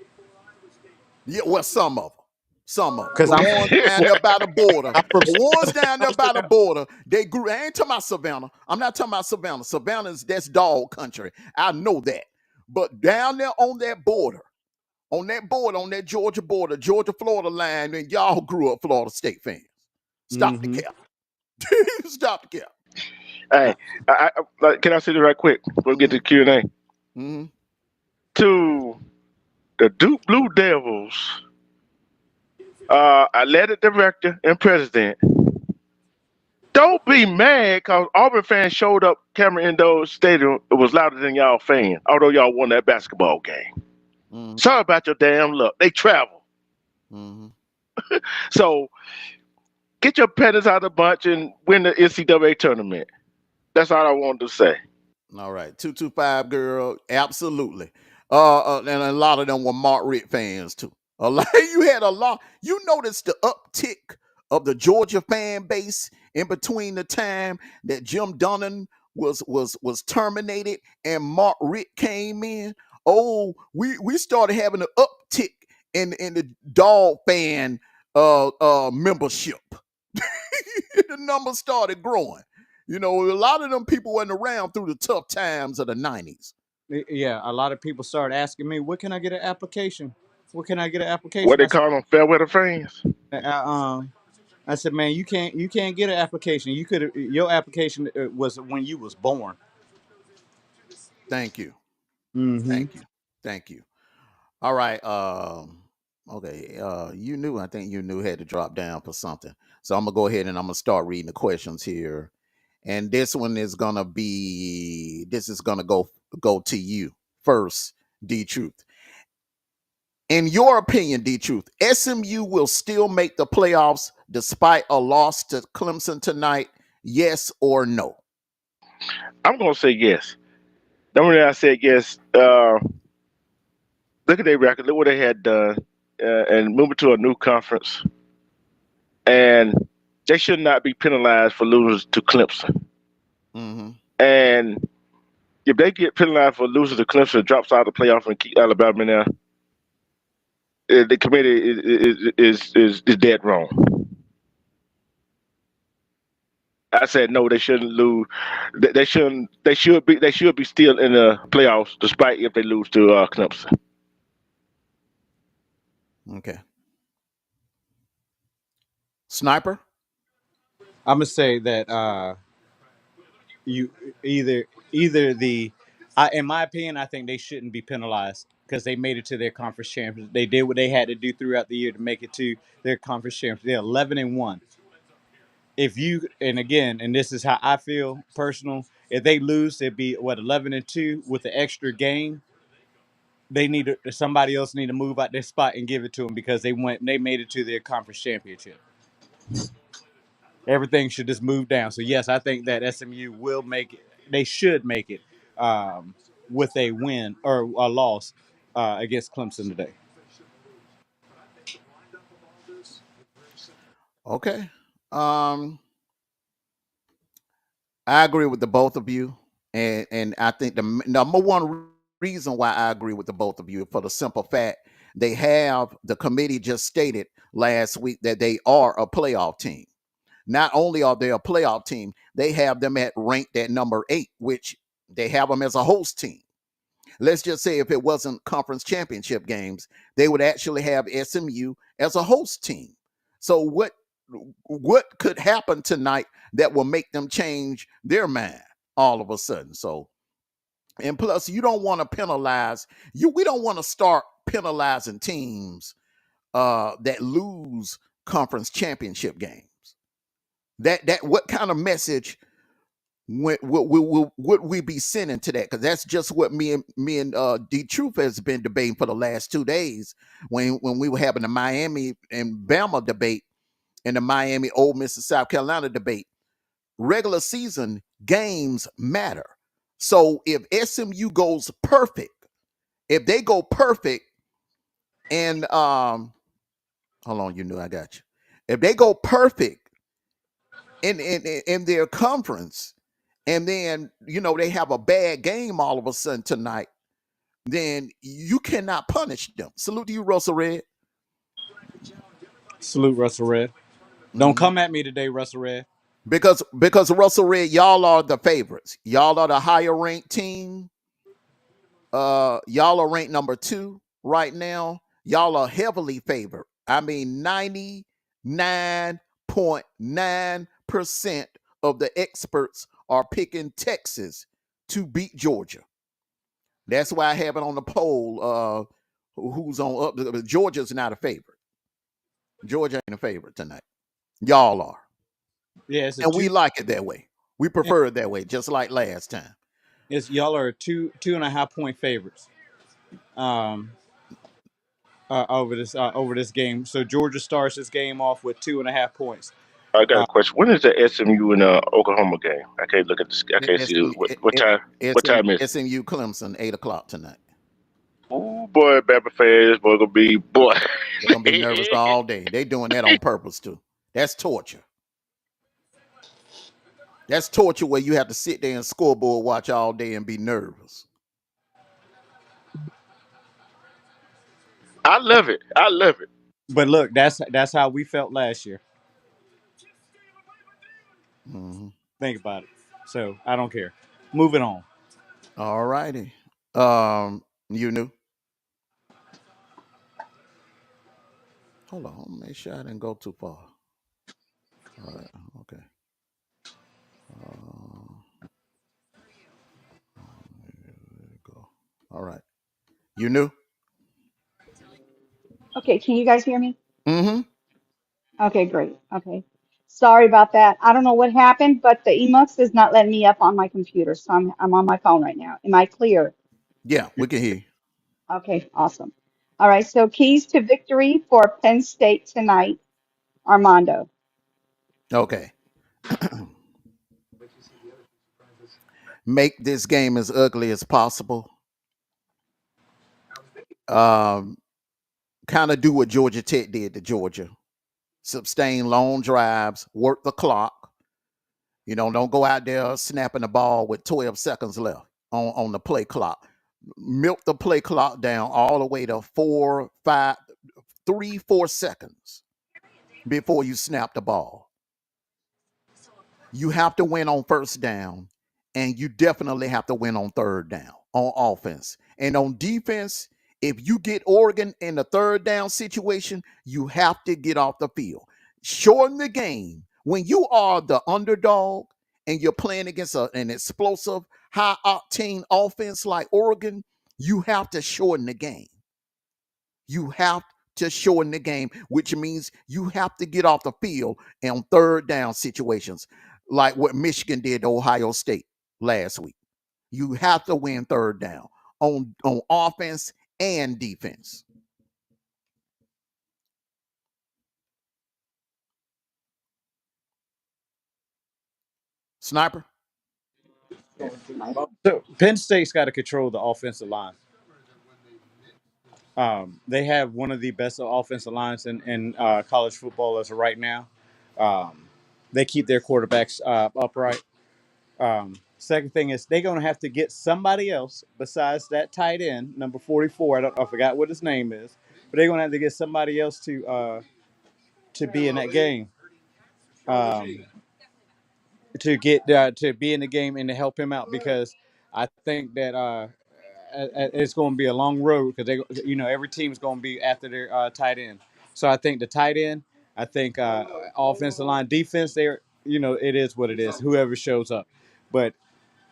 Yeah, well, some of them. Some of them. Because The ones down there by the border. I'm from The ones down there by the Savannah. border, they grew. I ain't talking about Savannah. I'm not talking about Savannah. That's dog country. I know that. But down there on that border, on that Georgia border, Georgia-Florida line, and y'all grew up Florida State fans. Stop the cap. Stop the cap. Hey, can I say this right quick before we get to the Q&A? Mm-hmm. To the Duke Blue Devils, athletic director and president, don't be mad because Auburn fans showed up Cameron Indoor Stadium. It was louder than y'all fans, although y'all won that basketball game. Mm-hmm. Sorry about your damn luck. They travel. Mm-hmm. So get your pennies out of the bunch and win the NCAA tournament. That's all I wanted to say. All right, 225 girl, absolutely. And a lot of them were Mark Richt fans too. A lot, you had a lot. You noticed the uptick of the Georgia fan base in between the time that Jim Dunnan was terminated and Mark Richt came in. Oh, we started having an uptick in the dog fan membership. The numbers started growing. A lot of them people wasn't around through the tough times of the 90s. Yeah, a lot of people started asking me, "What can I get an application? What can I get an What application?" they call them, fair weather fans. I said, "Man, you can't get an application. Your application was when you was born." Thank you. Mm-hmm. Thank you. Thank you. All right. Okay. I think you knew had to drop down for something. So I'm gonna go ahead and I'm gonna start reading the questions here. And this is gonna go to you first, D Truth. In your opinion, D Truth, SMU will still make the playoffs despite a loss to Clemson tonight, yes or no? I'm gonna say yes. The only reason I said yes, look at their record, look what they had done, and moving to a new conference, and they should not be penalized for losing to Clemson. Mm-hmm. And if they get penalized for losing to Clemson, drops out of the playoff and keep Alabama now, the committee is dead wrong. I said no. They shouldn't lose. They shouldn't. They should be. They should be still in the playoffs, despite if they lose to Clemson. Okay. Sniper? I'm gonna say that you either the, in my opinion, I think they shouldn't be penalized because they made it to their conference champions. They did what they had to do throughout the year to make it to their conference champions. They're 11-1. If you and again, and this is how I feel personal, if they lose, they'd be 11-2 with the extra game. Somebody else need to move out their spot and give it to them because they made it to their conference championship. Everything should just move down. So yes, I think that SMU will make it. They should make it with a win or a loss against Clemson today. Okay. I agree with the both of you, and I think the number one reason why I agree with the both of you for the simple fact the committee just stated last week that they are a playoff team. Not only are they a playoff team, they have them ranked at number 8, which they have them as a host team. let's just say if it wasn't conference championship games, they would actually have SMU as a host team. So what could happen tonight that will make them change their mind all of a sudden? So, and plus, you don't want to penalize you. We don't want to start penalizing teams that lose conference championship games. That what kind of message would we be sending to that? Because that's just what me and D Truth has been debating for the last 2 days when we were having the Miami and Bama debate and the Miami Ole Miss and South Carolina debate. Regular season games matter. So if SMU goes perfect, if they go perfect and hold on, you know I got you. If they go perfect in their conference, and then they have a bad game all of a sudden tonight, then you cannot punish them. Salute to you, Russell Red. Salute Russell Red. Don't Mhm. come at me today, Russell Red. Because Russell Red, y'all are the favorites. Y'all are the higher ranked team. Y'all are ranked number 2 right now. Y'all are heavily favored. I mean, 99.9% of the experts are picking Texas to beat Georgia. That's why I have it on the poll. Who's on up? Georgia's not a favorite. Georgia ain't a favorite tonight. Y'all are, Yeah, it's a and we two. like it that way. We prefer it that way, just like last time. It's y'all are 2.5 point favorites. Um, over this game. So Georgia starts this game off with 2.5 points. I got a Uh, question. When is the SMU and Oklahoma game? I can't look at this. I can't see SM, what time. What time is it? SMU Clemson 8 o'clock tonight. Oh boy, Bama fans, boy, gonna be boy. They're gonna be nervous all day. They doing that on purpose too. That's torture. That's torture where you have to sit there and scoreboard watch all day and be nervous. I love it. I love it. but look, that's how we felt last year. Mhm. Think about it. So I don't care. Moving on. All righty. You knew. Hold on, make sure I didn't go too far. All right. Okay. There we go. All right. You knew. Okay, can you guys hear me? Mm-hmm. Okay, great. Okay. Sorry about that. I don't know what happened, but the Emux is not letting me up on my computer, so I'm on my phone right now. Am I clear? Yeah, we can hear you. Okay, awesome. All right, so keys to victory for Penn State tonight, Armando. Okay. Make this game as ugly as possible. Um, kind of do what Georgia Tech did to Georgia. Sustain long drives, work the clock. Don't go out there snapping the ball with 12 seconds left on the play clock. Milk the play clock down all the way to 4 seconds before you snap the ball. You have to win on first down, and you definitely have to win on third down on offense. And on defense, if you get Oregon in the third down situation, you have to get off the field. Shorten the game. When you are the underdog and you're playing against an explosive, high octane offense like Oregon, you have to shorten the game. You have to shorten the game, which means you have to get off the field on third down situations, like what Michigan did to Ohio State last week. You have to win third down on offense and defense. Sniper. So Penn State's got to control the offensive line. They have one of the best offensive lines in college football as of right now. Um, they keep their quarterbacks upright. Second thing is they're going to have to get somebody else besides that tight end, number 44. I forgot what his name is, but they're going to have to get somebody else to be in that game. To be in the game and to help him out because I think that it's going to be a long road because every team's going to be after their tight end. So I think the tight end, I think offensive line, defense, there, it is what it is. Whoever shows up, but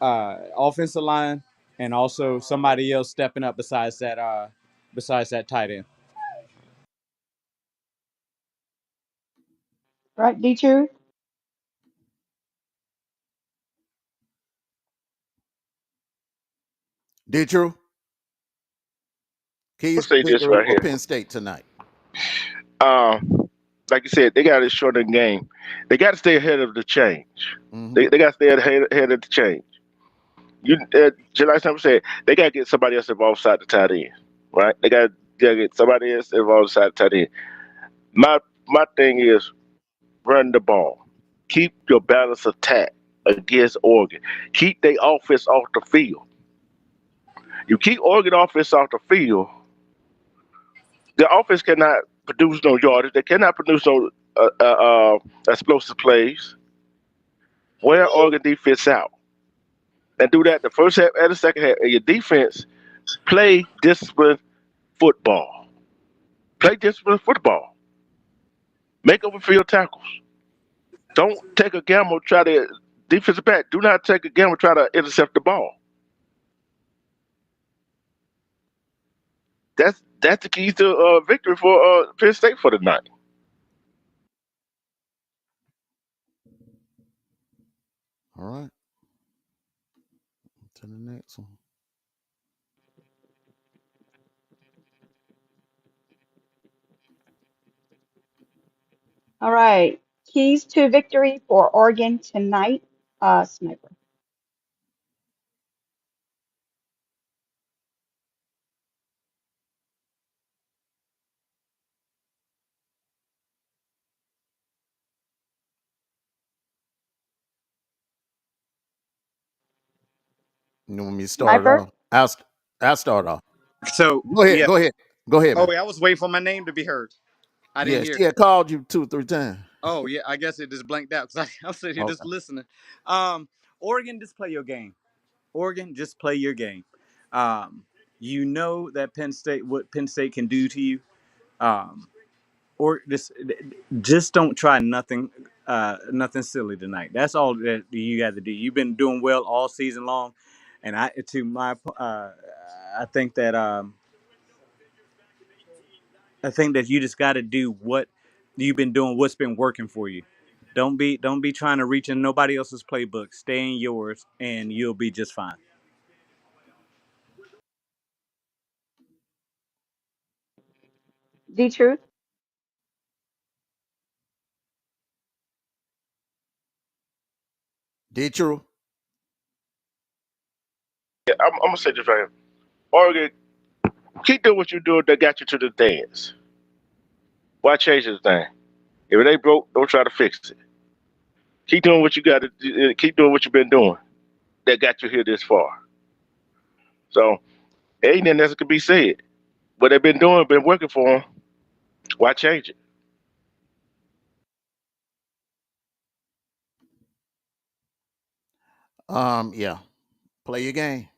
offensive line and also somebody else stepping up besides that tight end. Right, Dietrich? Did you? I'll Keys to say this victory right for here. Penn State tonight. Like you said, they got to shorten the game. They got to stay ahead of the change. Hmm. They got to stay ahead of the change. Just like Sam said, they got to get somebody else involved side the tight end, right? They got to get somebody else involved side the tight end. My thing is run the ball. Keep your balance attack against Oregon. Keep their offense off the field. You keep Oregon offense off the field, the offense cannot produce no yardage. They cannot produce no explosive plays. Wear Oregon defense out and do that the first half and the second half. And your defense play disciplined football. Play disciplined football. Make open field tackles. Don't take a gamble. Try to defensive back. Do not take a gamble. Try to intercept the ball. That's the keys to victory for Penn State for the night. All right. To the next one. All right. Keys to victory for Oregon tonight, Sniper. You want me to start it Sniper? off? I'll start off. So Go ahead. yeah. Go ahead. Go ahead, Oh man. wait, I was waiting for my name to be heard. I didn't Yeah, hear. she had called you 2 or 3 times. Oh yeah, I guess it just blanked out because I'm sitting here just Okay. listening. Um, Oregon, just play your game. Oregon, just play your game. Um, you know that what Penn State can do to you. Um, or just don't try nothing silly tonight. That's all that you got to do. You've been doing well all season long, and I think that you just got to do what you've been doing, what's been working for you. Don't be trying to reach in nobody else's playbook. Stay in yours, and you'll be just fine. D-Truth? Did you? Yeah, I'm gonna say this right here. Oregon, keep doing what you doing that got you to the dance. Why change this thing? If it ain't broke, don't try to fix it. Keep doing what you got to do. Keep doing what you've been doing that got you here this far. So ain't nothing else could be said. What they've been doing, been working for them. Why change it? Yeah. Play your game.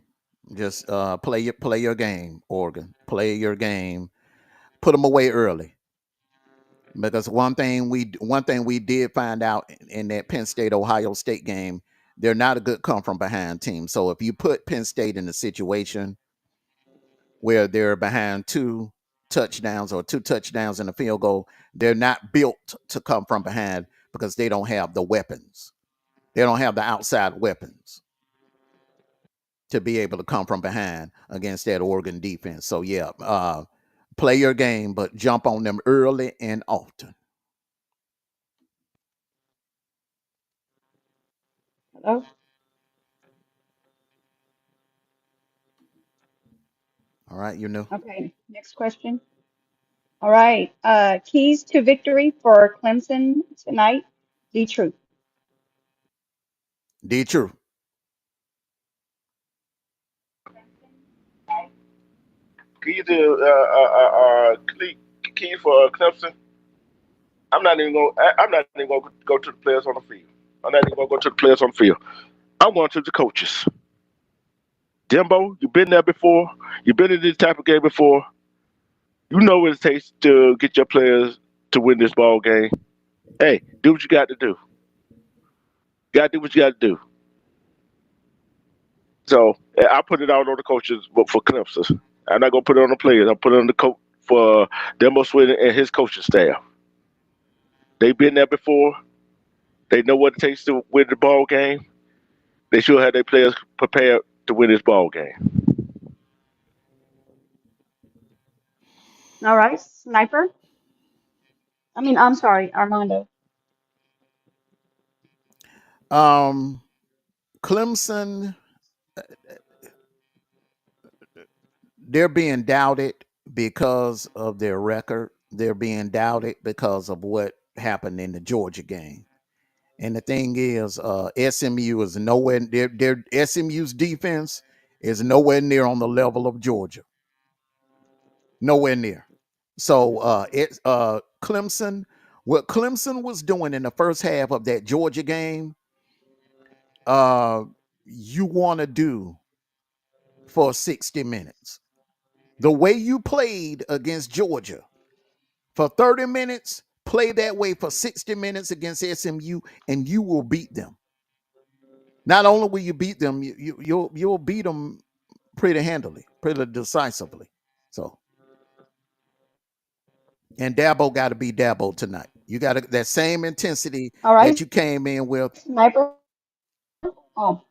Just play your game, Oregon. Play your game. Put them away early. Because one thing we did find out in that Penn State Ohio State game, they're not a good come from behind team. So if you put Penn State in a situation where they're behind 2 touchdowns or 2 touchdowns in a field goal, they're not built to come from behind because they don't have the weapons. They don't have the outside weapons to be able to come from behind against that Oregon defense. So yeah, play your game, but jump on them early and often. Hello? All right, you know. Okay, next question. All right. Keys to victory for Clemson tonight, D-Truth. D true. Key to key for Clemson. I'm not even gonna go to the players on the field. I'm not even gonna go to the players on the field. I'm going to the coaches. Jimbo, you've been there before. You've been in this type of game before. You know what it takes to get your players to win this ball game. Hey, do what you got to do. Got to do what you got to do. So I put it out on the coaches, but for Clemson, I'm not gonna put it on the players. I'll put it on the coach for Demo Swin and his coaching staff. They've been there before. They know what it takes to win the ball game. They should have their players prepared to win this ball game. All right, Sniper. I'm sorry, Armando. Um, Clemson, they're being doubted because of their record. They're being doubted because of what happened in the Georgia game. And the thing is, SMU is nowhere. Their SMU's defense is nowhere near on the level of Georgia. Nowhere near. So Clemson, what Clemson was doing in the first half of that Georgia game, uh, you want to do for 60 minutes. The way you played against Georgia for 30 minutes, play that way for 60 minutes against SMU, and you will beat them. Not only will you beat them, you'll beat them pretty handily, pretty decisively. So, and Dabo got to be Dabo tonight. You got that same intensity All that right, you came in with. Sniper. Oh,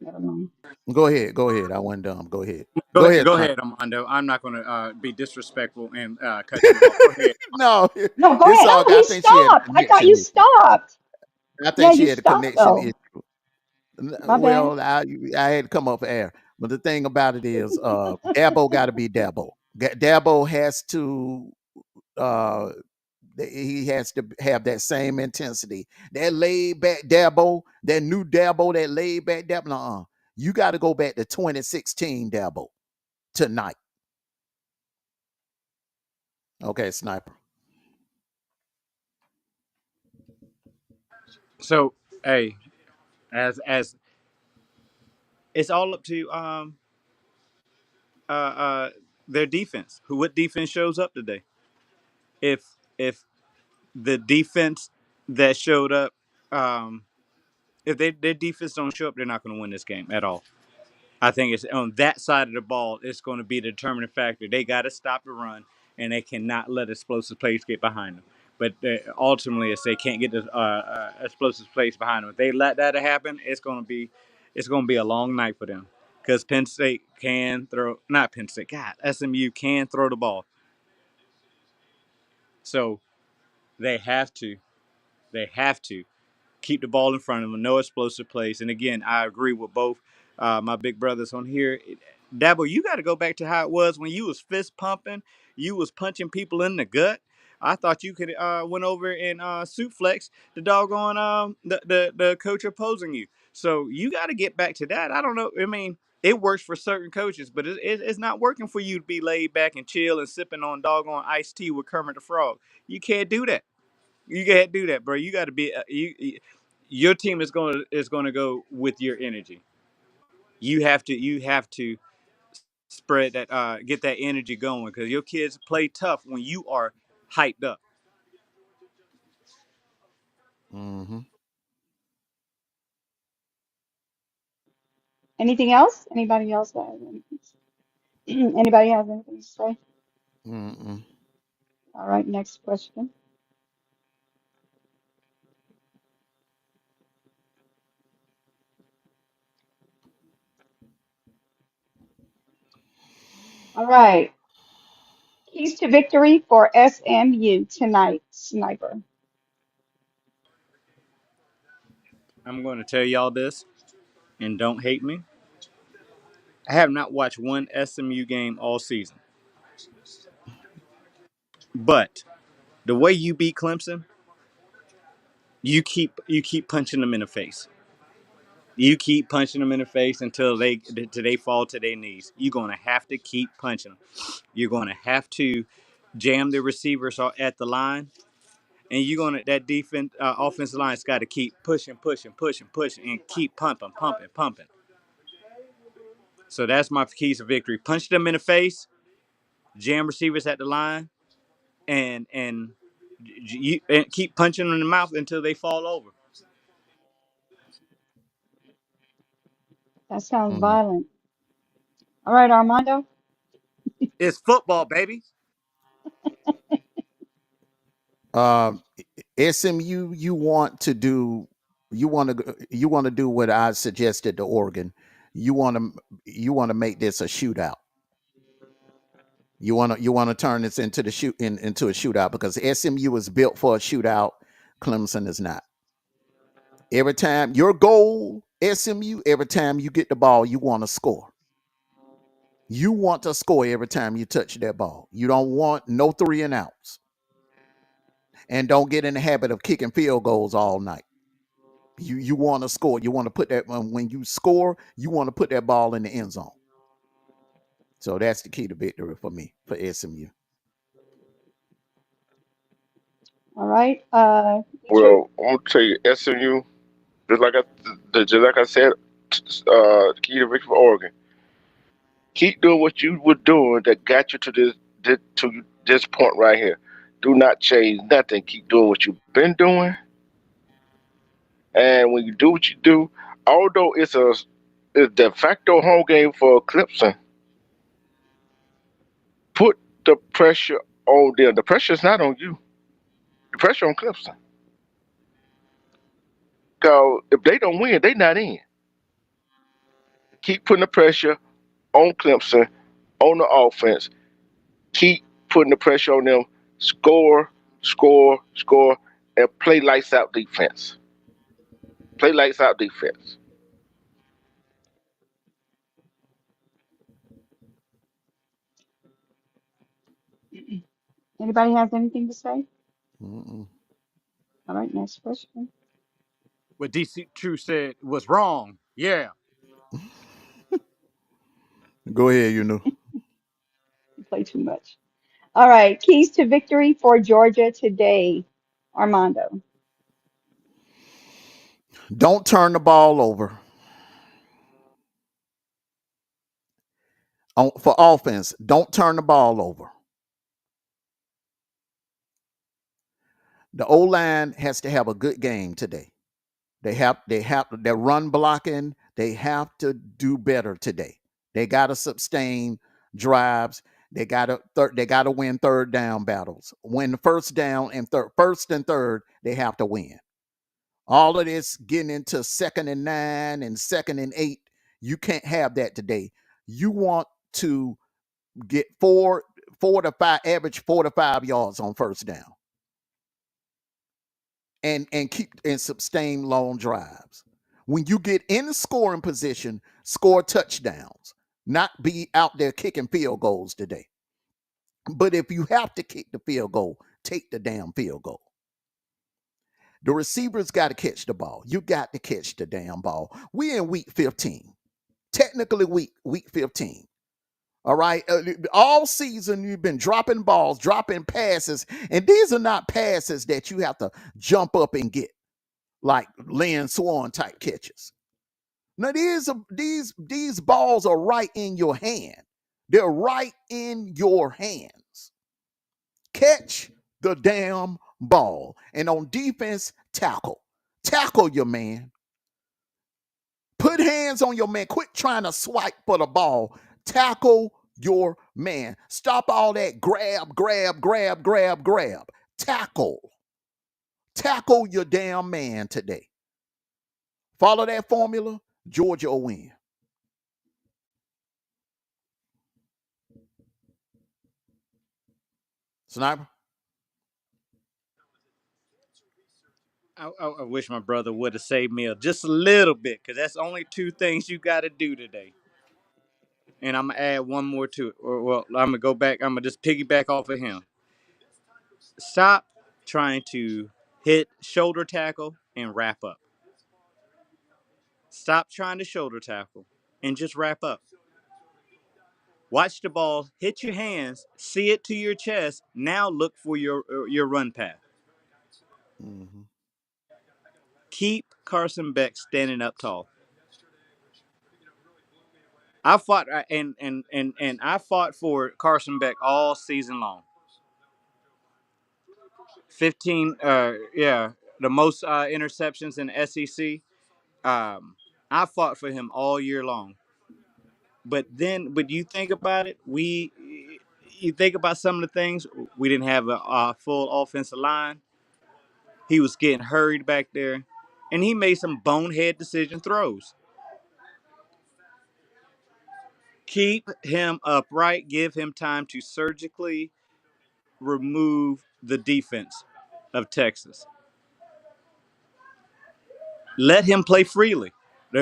never mind. Go ahead, go ahead. I wasn't dumb. Go ahead, Go go ahead, ahead, go sniper. ahead, Armando. I'm not going to be disrespectful and cut you off. Go ahead. No, No, go it's ahead. all Oh, good. I you think she had a stopped. I thought you connection issue. stopped. I Yeah, think she you had a stopped connection though. issue. My bad. Well, I had to come up for air. But the thing about it is, Dabo got to be Dabo. Dabo has to. Uh, he has to have that same intensity. That laid back Dabo, that new Dabo, that laid back Dabo. You got to go back to 2016 Dabo tonight. Okay, sniper. So, hey, as it's all up to uh uh their defense. What defense shows up today? If the defense that showed up, um, if their defense don't show up, they're not going to win this game at all. I think it's on that side of the ball. It's going to be the determining factor. They got to stop the run, and they cannot let explosive plays get behind them. But ultimately, if they can't get the explosive plays behind them, if they let that happen, it's going to be a long night for them. Because Penn State can throw, not Penn State, God, SMU can throw the ball. So they have to, they have to keep the ball in front of them, no explosive plays. And again, I agree with both my big brothers on here. Dabo, you got to go back to how it was when you was fist pumping, you was punching people in the gut. I thought you could went over and suplex the doggone the coach opposing you. So you got to get back to that. I don't know. I mean, it works for certain coaches, but it's not working for you to be laid back and chill and sipping on doggone iced tea with Kermit the Frog. You can't do that. You can't do that, bro. You got to be your team is going to go with your energy. You have to spread that get that energy going because your kids play tough when you are hyped up. Mm-hmm. Anything else? Anybody else that has anything? Anybody has anything to say? Mm-mm. All right, next question. All right, keys to victory for SMU tonight, Sniper. I'm going to tell y'all this, and don't hate me. I have not watched one SMU game all season, but the way you beat Clemson, you keep punching them in the face. You keep punching them in the face until they fall to their knees. You're gonna have to keep punching them. You're gonna have to jam the receivers at the line. and you're gonna that defense offensive line's got to keep pushing, pushing, pushing, pushing, and keep pumping, pumping, pumping. So that's my keys to victory: punch them in the face, jam receivers at the line, and keep punching them in the mouth until they fall over. That sounds Mm. violent. All right, Armando. It's football, baby. Um, SMU, you want to do what I suggested to Oregon. You want to make this a shootout. You want to turn this into into a shootout because SMU is built for a shootout. Clemson is not. Every time your goal, SMU, every time you get the ball, you want to score. You want to score every time you touch that ball. You don't want no three and outs. And don't get in the habit of kicking field goals all night. You want to score. You want to put that when you score, you want to put that ball in the end zone. So that's the key to victory for me for SMU. All right. True. Well, I'm gonna tell you, SMU, just like I said, the key to victory for Oregon. Keep doing what you were doing that got you to this point right here. Do not change nothing. Keep doing what you've been doing, and when you do what you do, although it's de facto home game for Clemson, put the pressure on them. The pressure is not on you. The pressure on Clemson. Because if they don't win, they not in. Keep putting the pressure on Clemson, on the offense. Keep putting the pressure on them. Score, score, score, and play lights out defense. Play lights out defense. Anybody has anything to say? Mm-mm. All right, next question. What DC True said was wrong. Yeah. Go ahead, you know. You play too much. All right, keys to victory for Georgia today. Armando. Don't turn the ball over. For offense, don't turn the ball over. The O line has to have a good game today. They have their run blocking. They have to do better today. They got to sustain drives. They got to win third down battles. Win the first and third. They have to win. All of this getting into 2nd and 9 and 2nd and 8. You can't have that today. You want to get four to five, average 4 to 5 yards on first down, and keep and sustain long drives. When you get in the scoring position, score touchdowns, not be out there kicking field goals today. But if you have to kick the field goal, take the damn field goal. The receivers got to catch the ball. You got to catch the damn ball. We in week 15. Technically week 15. All right. All season, you've been dropping balls, dropping passes, and these are not passes that you have to jump up and get like Lynn Swan type catches. Now, these balls are right in your hand. They're right in your hands. Catch the damn ball. And on defense, tackle. Tackle your man. Put hands on your man. Quit trying to swipe for the ball. Tackle your man. Stop all that grab, grab, grab, grab, grab. Tackle. Tackle your damn man today. Follow that formula. Georgia will win. Sniper. I wish my brother would have saved me just a little bit, because that's only two things you got to do today. And I'm going to add one more to it. Well, I'm going to go back. I'm going to just piggyback off of him. Stop trying to hit shoulder tackle and wrap up. Stop trying to shoulder tackle and just wrap up. Watch the ball hit your hands, see it to your chest. Now look for your run path. Mm-hmm. Keep Carson Beck standing up tall. I fought and I fought for Carson Beck all season long. 15, yeah, the most interceptions in the SEC. I fought for him all year long. But you think about it, you think about some of the things. We didn't have a full offensive line. He was getting hurried back there, and he made some bonehead decision throws. Keep him upright. Give him time to surgically remove the defense of Texas. Let him play freely.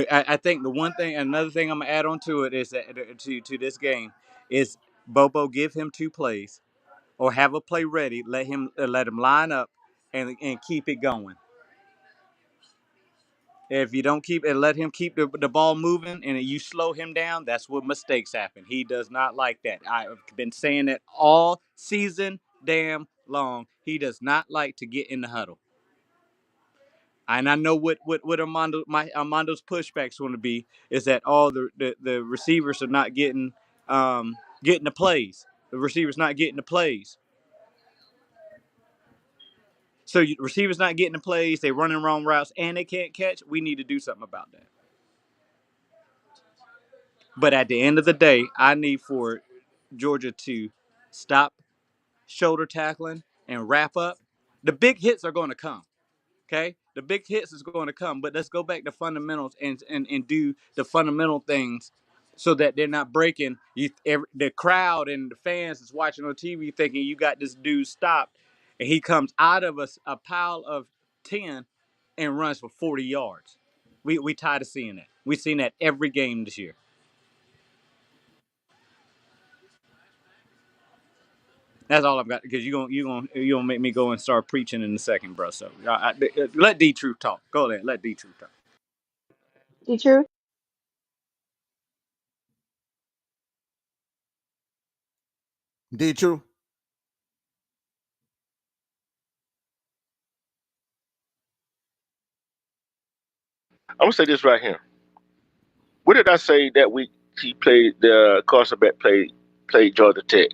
I think the one thing, another thing I'm gonna add on to it is that to this game is Bobo give him 2 plays or have a play ready. Let him line up and keep it going. If you don't keep and let him keep the ball moving and you slow him down, that's what mistakes happen. He does not like that. I've been saying that all season damn long. He does not like to get in the huddle. And I know what Armando's pushback's going to be is that all the receivers are not getting the plays. The receivers not getting the plays. So receivers not getting the plays. They running wrong routes and they can't catch. We need to do something about that. But at the end of the day, I need for Georgia to stop shoulder tackling and wrap up. The big hits are going to come. Okay, the big hits is going to come, but let's go back to fundamentals and do the fundamental things so that they're not breaking. The crowd and the fans is watching on TV thinking you got this dude stopped, and he comes out of a pile of 10 and runs for 40 yards. We tired of seeing that. We've seen that every game this year. That's all I've got because you gonna make me go and start preaching in a second, bro. So let D Truth talk. Go ahead, let D Truth talk. Teacher, D true. I'm gonna say this right here. What did I say that week? He played the Carson Beck played Georgia Tech.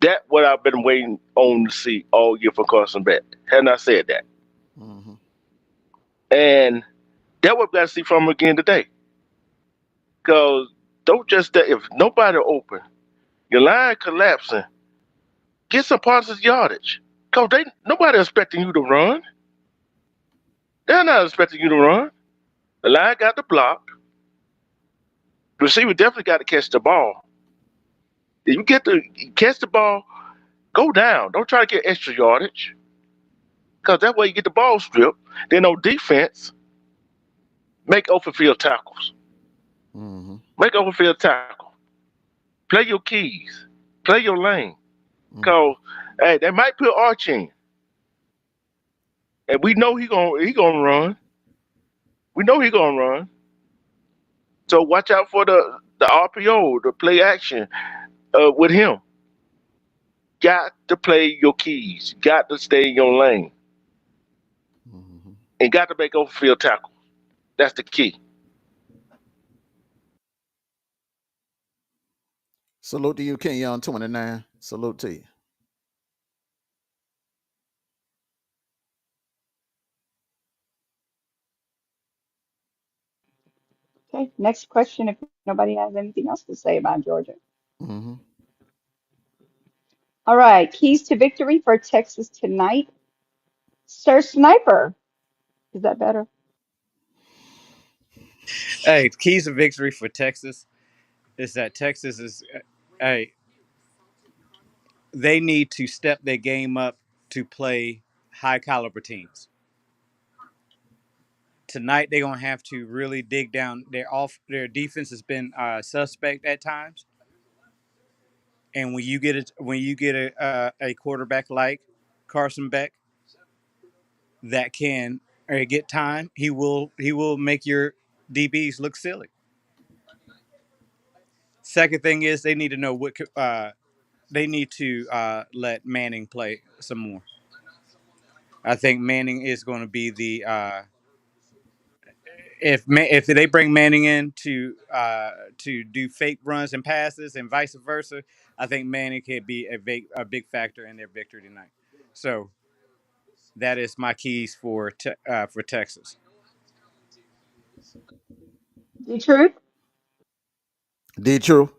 That what I've been waiting on to see all year for Carson Beck. Hadn't I said that? Mm-hmm. And that what we got to see from him again today. Cause don't just if nobody open, your line collapsing, get some positive yardage. Cause they nobody expecting you to run. They're not expecting you to run. The line got the block. The receiver definitely got to catch the ball. If you get to catch the ball, go down. Don't try to get extra yardage. Cause that way you get the ball stripped. Then on defense, make open field tackles. Mm-hmm. Make open field tackle. Play your keys. Play your lane. Mm-hmm. Cause hey, they might put Arch in, and we know he gonna run. We know he gonna run. So watch out for the RPO, the play action with him. Got to play your keys. Got to stay in your lane, Mm-hmm. and got to make open field tackle. That's the key. Salute to you, Kenyon 29. Salute to you. okay, next question if nobody has anything else to say about Georgia. Mm-hmm. All right, keys to victory for Texas tonight. Sir Sniper, is that better? Hey, keys of victory for Texas is that Texas is, hey, they need to step their game up to play high caliber teams. Tonight they're gonna have to really dig down. Their defense has been suspect at times, and when you get a quarterback like Carson Beck that can get time, he will make your DBs look silly. Second thing is they need to know they need to let Manning play some more. I think Manning is going to be the if they bring Manning in to do fake runs and passes and vice versa, I think Manning could be a big factor in their victory tonight. So that is my keys for Texas. The truth? Did true?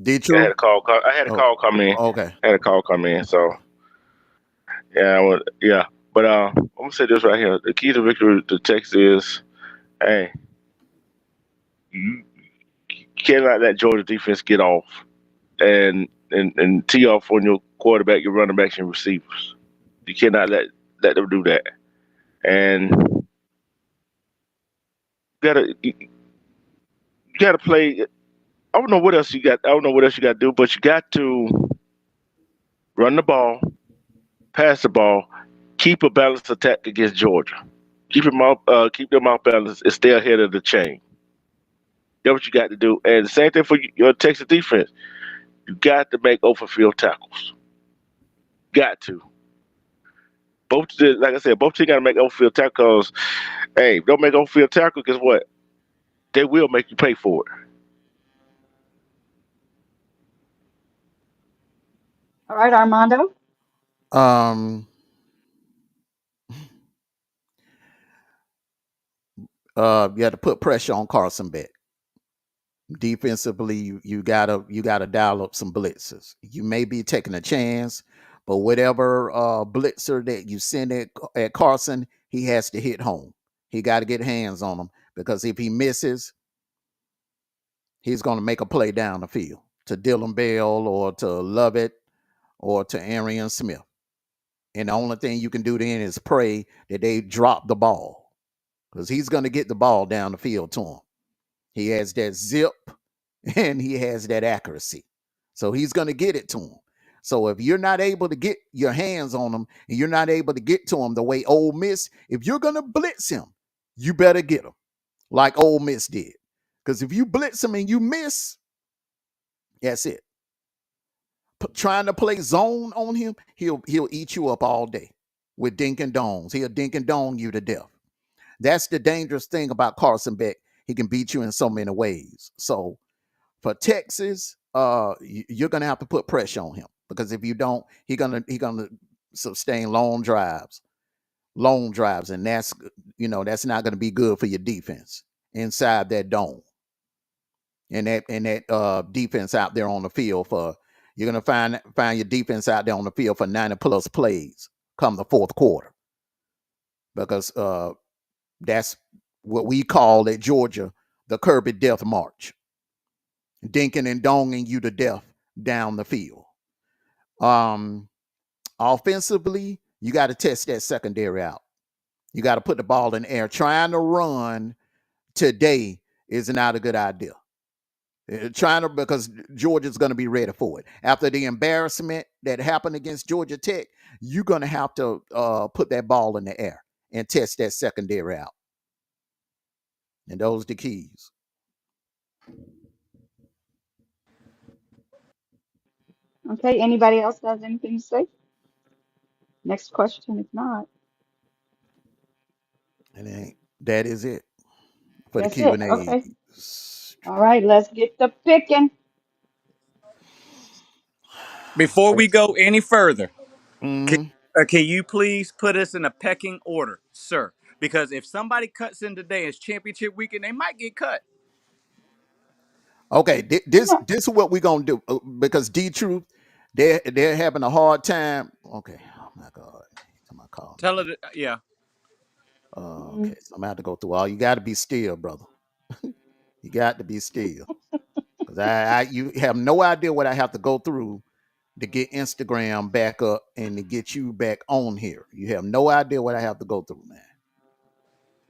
Did I had true? a call. I had a Oh, call come in. okay. I had a call come in. So yeah. But I'm gonna say this right here. The key to victory to Texas is, hey, you cannot let Georgia defense get off and tee off on your quarterback, your running backs, and receivers. You cannot let them do that. And you gotta play. I don't know what else you got. I don't know what else you got to do, but you got to run the ball, pass the ball, keep a balanced attack against Georgia. Keep them off balance, and stay ahead of the chain. That's what you got to do. And the same thing for your Texas defense. You got to make open field tackles. Got to. Like I said, both teams got to make open field tackles. Hey, if don't make open field tackle, guess what? They will make you pay for it. All right, Armando. Um, you have to put pressure on Carson Beck. Defensively, you gotta dial up some blitzes. You may be taking a chance, but whatever blitzer that you send at Carson, he has to hit home. He got to get hands on him because if he misses, he's going to make a play down the field to Dylan Bell or to Lovett or to Arian Smith. And the only thing you can do then is pray that they drop the ball because he's going to get the ball down the field to him. He has that zip and he has that accuracy. So he's going to get it to him. So if you're not able to get your hands on him and you're not able to get to him the way Ole Miss, if you're going to blitz him, you better get him like Ole Miss did. Because if you blitz him and you miss, that's it. Trying to play zone on him, he'll eat you up all day with dink and dongs. He'll dink and dong you to death. That's the dangerous thing about Carson Beck. He can beat you in so many ways. So for Texas, you're gonna have to put pressure on him because if you don't, he gonna sustain long drives, and that's not gonna be good for your defense inside that dome and that defense out there on the field for you're gonna find your defense out there on the field for 90 plus plays come the fourth quarter because that's what we call at Georgia the Kirby Death March, dinking and donging you to death down the field. Um, Offensively, you got to test that secondary out. You got to put the ball in the air. Trying to run today is not a good idea. Trying to because Georgia's going to be ready for it. After the embarrassment that happened against Georgia Tech, you're going to have to put that ball in the air and test that secondary out. And those are the keys. Okay, anybody else has anything to say? Next question, if not, And that is it for the that's it. Q&A. Okay. All right, let's get the picking. Before we go any further, can, Mm-hmm. can you please put us in a pecking order, sir? Because if somebody cuts in today, it's championship weekend, they might get cut. Okay, this No. this is what we're gonna do because D Truth, they're having a hard time. Okay, oh my God, somebody call me. Tell it, yeah. Mm, Okay, so I'm gonna have to go through all. You got to be still, brother. You got to be still because you have no idea what I have to go through to get Instagram back up and to get you back on here. You have no idea what I have to go through, man.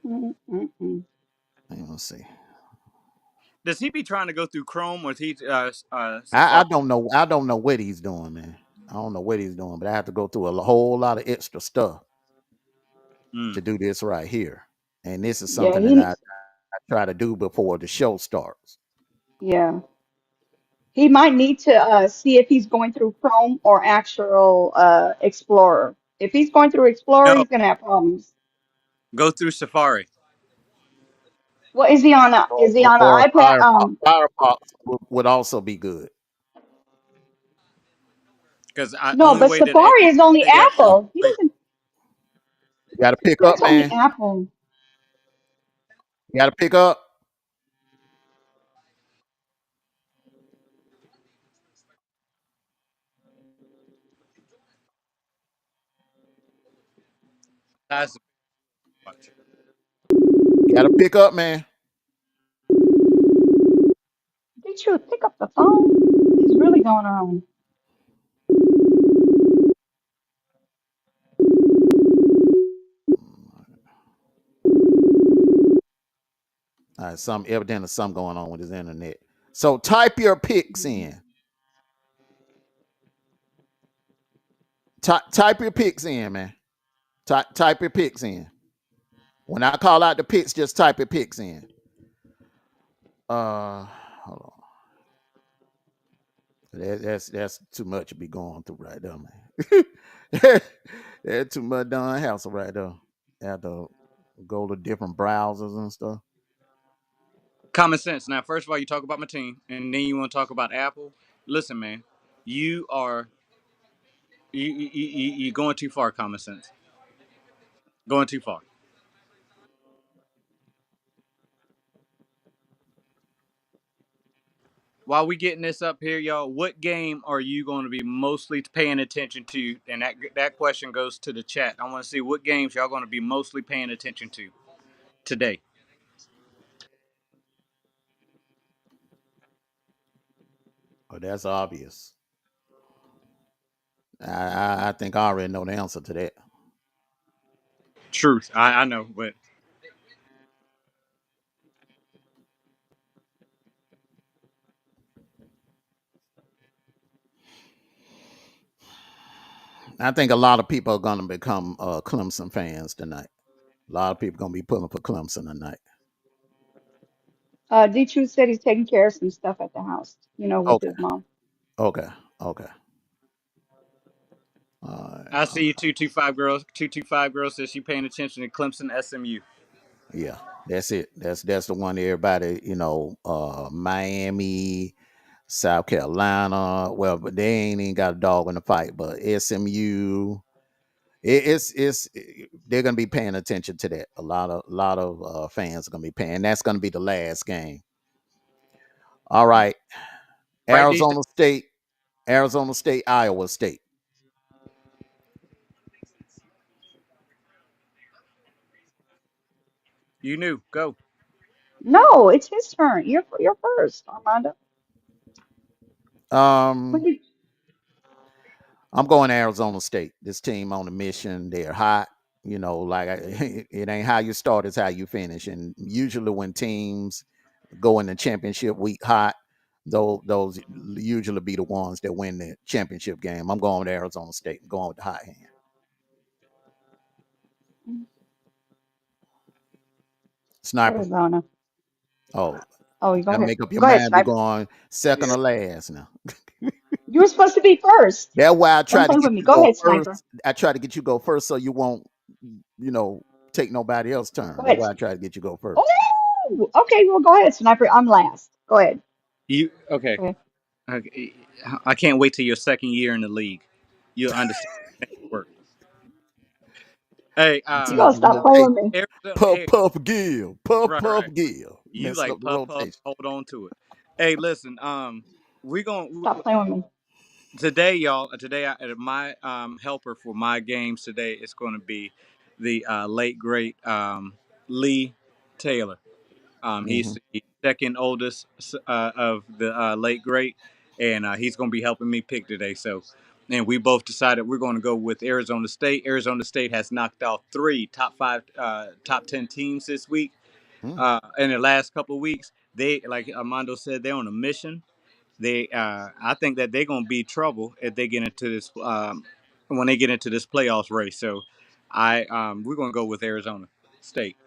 mm. Hang on, let's see. Does he be trying to go through Chrome or is he I Safari? don't know. I don't know what he's doing, man. I don't know what he's doing, but I have to go through a whole lot of extra stuff Mm. to do this right here. And this is Yeah, something that I try to do before the show starts. yeah. He might need to see if he's going through Chrome or actual Explorer. If he's going through Explorer, No, he's going to have problems. go through Safari What is he on? Is he on Or an iPad? Firefox would also be good. because No, only but way that Safari is only yeah, only Apple. He way doesn't. You got to pick up, That's only man. Apple. You got to pick up. that's the watch. You got to pick up, man. Did you pick up the phone? What is really going on? All right, some evidently something going on with his internet. So type your picks in. Type your picks in, man. Type your picks in. When I call out the picks, just type your picks in. Hold on. That's too much to be going through right there, man. That's too much done hassle right there. Have to go to different browsers and stuff. Common sense. Now, first of all, you talk about my team, and then you want to talk about Apple. Listen, man, you are you going too far. Common sense, going too far. While we getting this up here, y'all, what game are you going to be mostly paying attention to? And that question goes to the chat. I want to see what games y'all going to be mostly paying attention to today. Oh, that's obvious. I think I already know the answer to that. Truth, I know, but I think a lot of people are going to become Clemson fans tonight. A lot of people going to be pulling for Clemson tonight. D-True said he's taking care of some stuff at the house, with Okay, his mom. okay, okay. I see you 225 girls. 225 girls says she paying attention to Clemson SMU. Yeah, that's it. That's the one everybody, Miami, South Carolina. Well, but they ain't even got a dog in the fight. But SMU, they're gonna be paying attention to that. A lot of fans are gonna be paying. That's gonna be the last game. All right, Right, DC? Arizona State, Iowa State. You knew. Go. No, it's his turn. You're first, Armando. When Um, did, I'm going to Arizona State. This team on a mission. They're hot. It ain't how you start, it's how you finish. And usually when teams go in the championship week hot, those usually be the ones that win the championship game. I'm going with Arizona State. I'm going with the hot hand. Sniper. Arizona. Oh, Oh, you you go gotta ahead. make up your Go ahead, mind. We're Sniper. going second or last now. You were supposed to be first. That's why I Don't try to play get with me. you to Go go ahead, Sniper. first. I try to get you to go first so you won't, you know, take nobody else's Go turn. That's ahead. why I try to get you to go first. Oh, okay. Well, go ahead, Sniper. I'm last. Go ahead. You okay? Go ahead. Okay. I can't wait till your second year in the league. You'll understand how things work. Hey, You Until gonna you stop playing rotate. with me? Arizona. Puff, Hey, puff, give. Puff, right, puff, right. give. You Messing like up the puff puff. rotation. Hold on to it. Hey, listen. We going Stop playing with me. today, y'all. Today, my helper for my games today is going to be the late great Lee Taylor. Hmm. He's the second oldest of the late great, and he's going to be helping me pick today. So, and we both decided we're going to go with Arizona State. Arizona State has knocked out three top five, top 10 teams this week. In the last couple of weeks, they, like Armando said, they're on a mission. I think that they're going to be trouble if they get into this when they get into this playoffs race. So, we're going to go with Arizona State.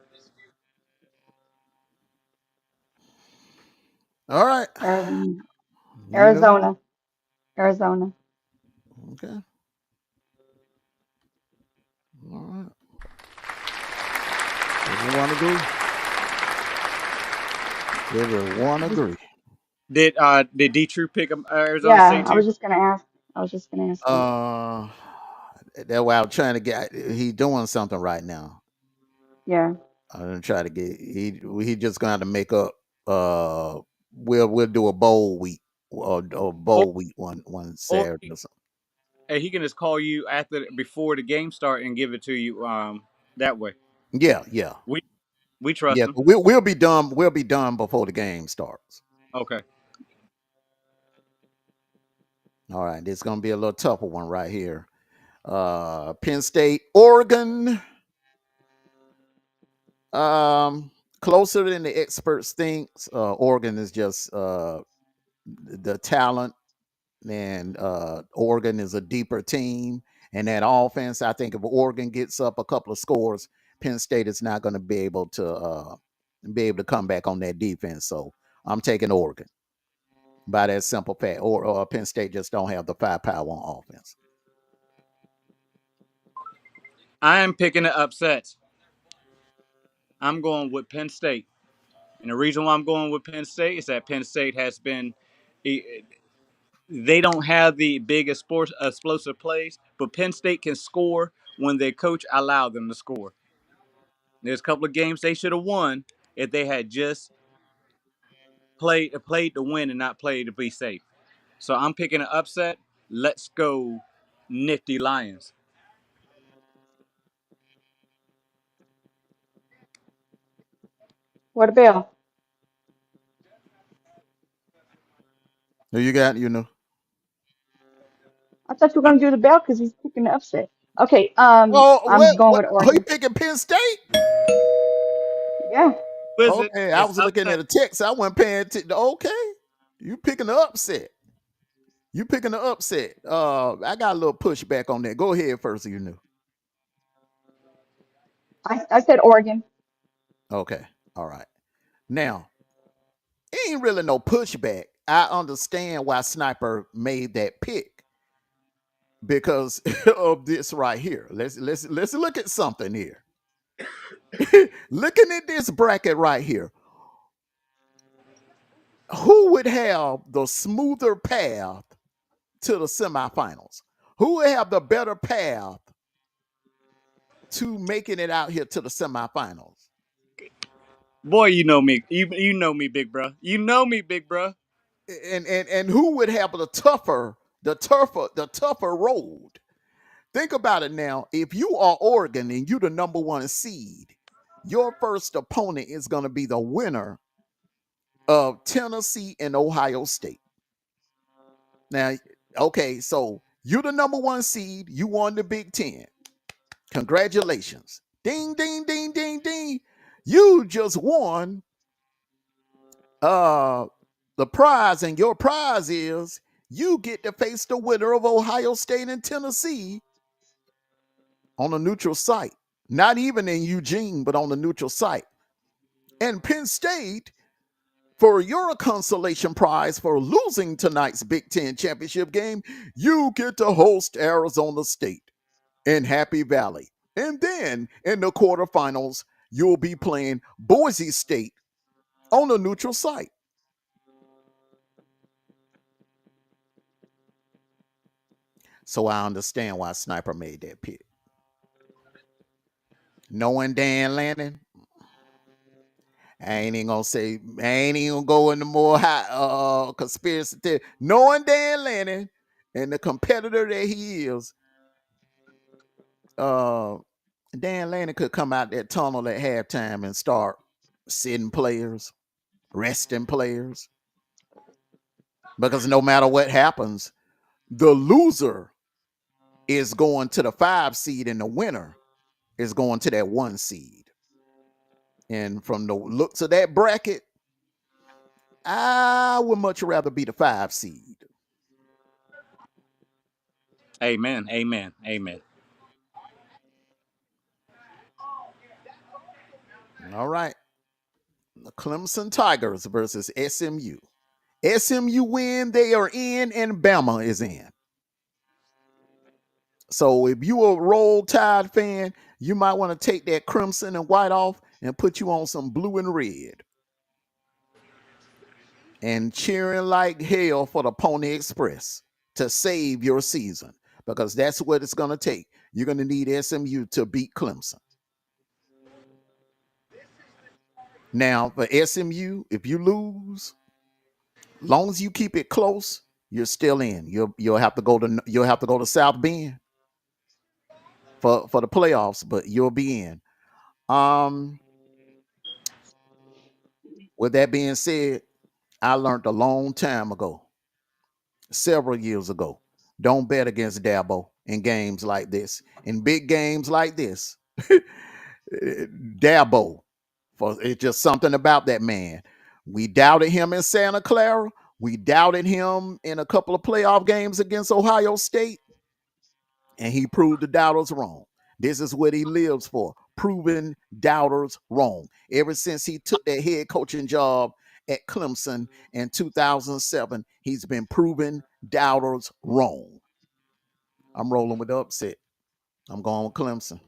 All right. Um, You know? Arizona. Arizona. Okay. All right. Everyone agree? Everyone Just agree. Did D True pick Arizona yeah, State I too? was just gonna ask. I was just gonna ask him. Uh, that's why I'm trying to get. He doing something right now. Yeah. I'm gonna try to get. He just gonna have to make up. Uh, we'll do a bowl week or Or bowl week one or Saturday or something. hey, he can just call you before the game start and give it to you that way. Yeah, yeah, We we trust yeah. him. We'll be done. We'll be done before the game starts. Okay. All right, this is gonna be a little tougher one right here. Penn State, Oregon. Um, Closer than the experts thinks. Oregon is just the talent, and Oregon is a deeper team. And that offense, I think if Oregon gets up a couple of scores, Penn State is not going to be able to come back on that defense. So I'm taking Oregon by that simple fact. Or Penn State just don't have the firepower on offense. I am picking the upsets. I'm going with Penn State. And the reason why I'm going with Penn State is that Penn State has been they don't have the biggest sports explosive plays, but Penn State can score when their coach allowed them to score. There's a couple of games they should have won if they had just played to win and not played to be safe. So I'm picking an upset. Let's go, Nifty Lions. What a bill. Who you got? You know. I thought you were gonna do the bell because he's picking the upset. Okay. Oh, I'm going what? with Who you Oregon. picking Penn State? Yeah. What is it? Okay, I It's was looking at upset. a text. I wasn't paying attention. Okay, you picking the upset. You picking the upset. I got a little pushback on that. Go ahead first, you know. I said Oregon. Okay, all right. Now, ain't really no pushback. I understand why Sniper made that pick because of this right here. Let's look at something here. Looking at this bracket right here, who would have the smoother path to the semifinals? Who would have the better path to making it out here to the semifinals? Boy, you know me. You know me, big bro. You know me, big bro. And who would have the tougher road? Think about it now. If you are Oregon and you the number one seed, your first opponent is going to be the winner of Tennessee and Ohio State. Now, okay, so you the number one seed, you won the Big Ten. Congratulations. Ding, ding, ding, ding, ding. You just won uh the prize, and your prize is you get to face the winner of Ohio State and Tennessee on a neutral site. Not even in Eugene, but on the neutral site. And Penn State, for your consolation prize for losing tonight's Big Ten championship game, you get to host Arizona State in Happy Valley. And then in the quarterfinals, you'll be playing Boise State on a neutral site. So I understand why Sniper made that pick. Knowing Dan Lanning, I ain't even gonna go into more high, conspiracy theory. Knowing Dan Lanning and the competitor that he is, uh, Dan Lanning could come out that tunnel at halftime and start sitting players, resting players, because no matter what happens, the loser is going to the 5 seed and the winner is going to that 1 seed. And from the looks of that bracket, I would much rather be the 5 seed. Amen. Amen. Amen. All right. The Clemson Tigers versus SMU. SMU win, they are in, and Bama is in. So if you a Roll Tide fan, you might want to take that crimson and white off and put you on some blue and red and cheering like hell for the Pony Express to save your season, because that's what it's going to take. You're going to need SMU to beat Clemson. Now, for SMU, if you lose, long as you keep it close, you're still in. You'll have to go to South Bend for the playoffs, but you'll be in. Um, with that being said, I learned a long time ago, several years ago, don't bet against Dabo in games like this. In big games like this, Dabo, for it's just something about that man. We doubted him in Santa Clara. We doubted him in a couple of playoff games against Ohio State, and he proved the doubters wrong. This is what he lives for, proving doubters wrong. Ever since he took that head coaching job at Clemson in 2007, he's been proving doubters wrong. I'm rolling with the upset. I'm going with Clemson.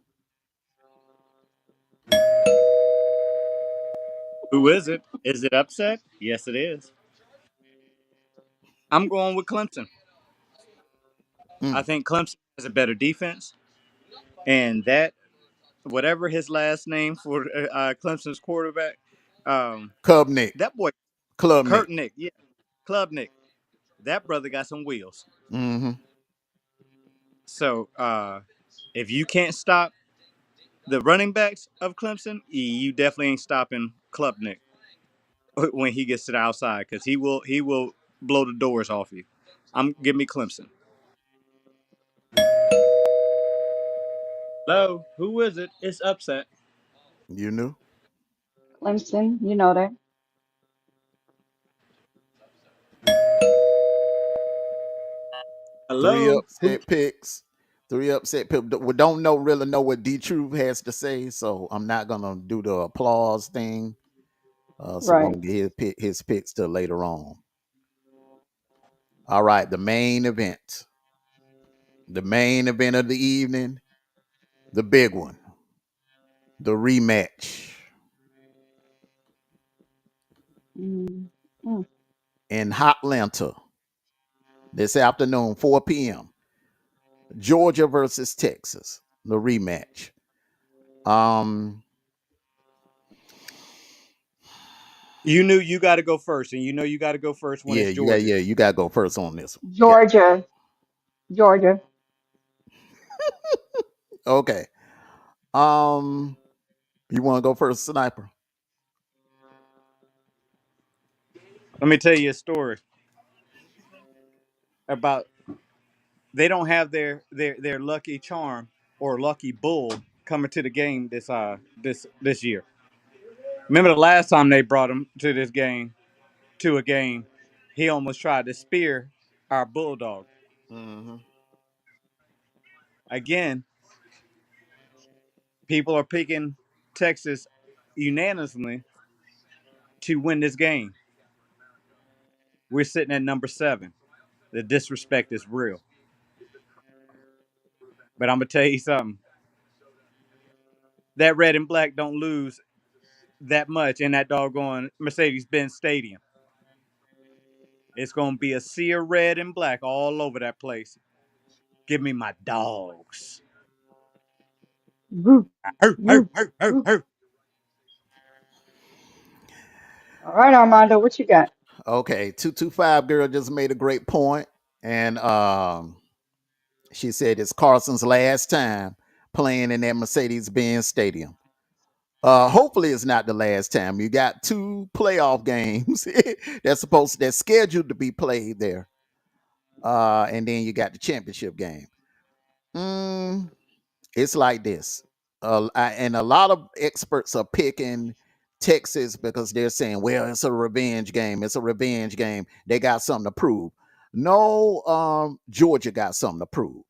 Who is it? Is it upset? Yes, it is. I'm going with Clemson. I Mm. think Clemson has a better defense, and that whatever his last name for Clemson's quarterback, um, Cubnick, that boy Klubnik. Kurt Nick, yeah, Club Nick, that brother got some wheels. Mm-hmm. So if you can't stop the running backs of Clemson, you definitely ain't stopping Club Nick when he gets to the outside, because he will blow the doors off you. Give me Clemson. Hello, who is it? It's upset. You knew. Clemson, you know that. Three Hello, who? upset picks. Three upset picks. We don't really know what D Truth has to say, so I'm not gonna do the applause thing. So we're Right. gonna get his picks till later on. All right, the main event. The main event of the evening, the big one, the rematch Mm. Mm. in Hotlanta this afternoon, 4 p.m. Georgia versus Texas, the rematch. Um, You knew you got to go first, and you know you got to go first when yeah, it's Georgia. you gotta go first on this one. Yeah. Georgia, Georgia. Okay. Um, you want to go first, Sniper? Let me tell you a story about they don't have their lucky charm or lucky bull coming to the game this year. Remember the last time they brought him to a game, he almost tried to spear our bulldog. Mm-hmm. Again, people are picking Texas unanimously to win this game. We're sitting at number 7. The disrespect is real. But I'm gonna tell you something. That red and black don't lose that much in that doggone Mercedes-Benz Stadium. It's gonna be a sea of red and black all over that place. Give me my dogs. Woo, Arr, arr, woo, arr, arr, woo. arr. All right, Armando, what you got? Okay, 225 girl just made a great point, and she said it's Carson's last time playing in that Mercedes-Benz Stadium. Hopefully it's not the last time. You got 2 playoff games that's scheduled to be played there. And then you got the championship game. Mm, it's like this. And a lot of experts are picking Texas because they're saying, well, it's a revenge game. It's a revenge game. They got something to prove. No, Georgia got something to prove,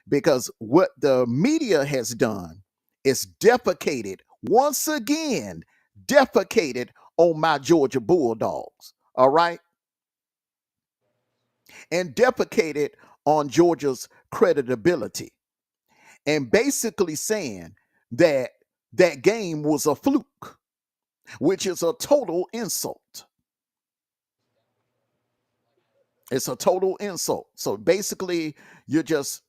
because what the media has done is defecated once again, defecated on my Georgia Bulldogs. All right. and defecated on Georgia's credibility, and basically saying that that game was a fluke, which is a total insult. It's a total insult. So basically, you're just,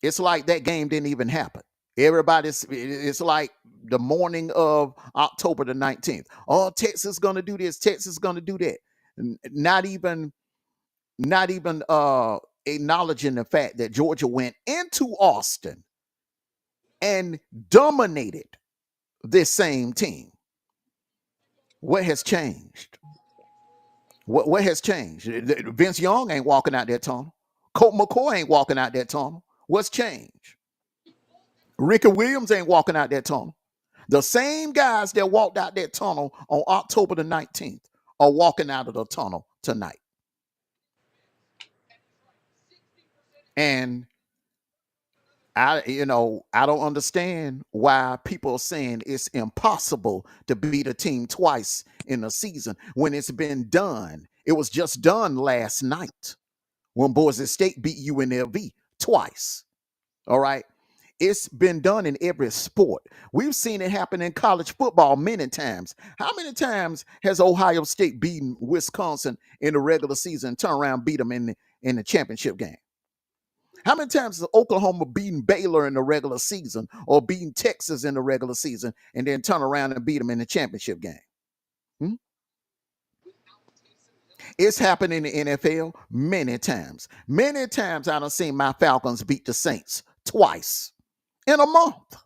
it's like that game didn't even happen. It's like the morning of October the 19th. Oh, Texas gonna do this, Texas gonna do that. Not even acknowledging the fact that Georgia went into Austin and dominated this same team. What has changed? What has changed? Vince Young ain't walking out that tunnel. Colt McCoy ain't walking out that tunnel. What's changed? Ricky Williams ain't walking out that tunnel. The same guys that walked out that tunnel on October the 19th are walking out of the tunnel tonight. And I don't understand why people are saying it's impossible to beat a team twice in a season when it's been done. It was just done last night when Boise State beat UNLV twice. All right. It's been done in every sport. We've seen it happen in college football many times. How many times has Ohio State beaten Wisconsin in the regular season, turn around, beat them in the championship game? How many times has Oklahoma beaten Baylor in the regular season or beaten Texas in the regular season and then turn around and beat them in the championship game? Hmm? It's happened in the NFL many times. Many times I done seen my Falcons beat the Saints twice in a month.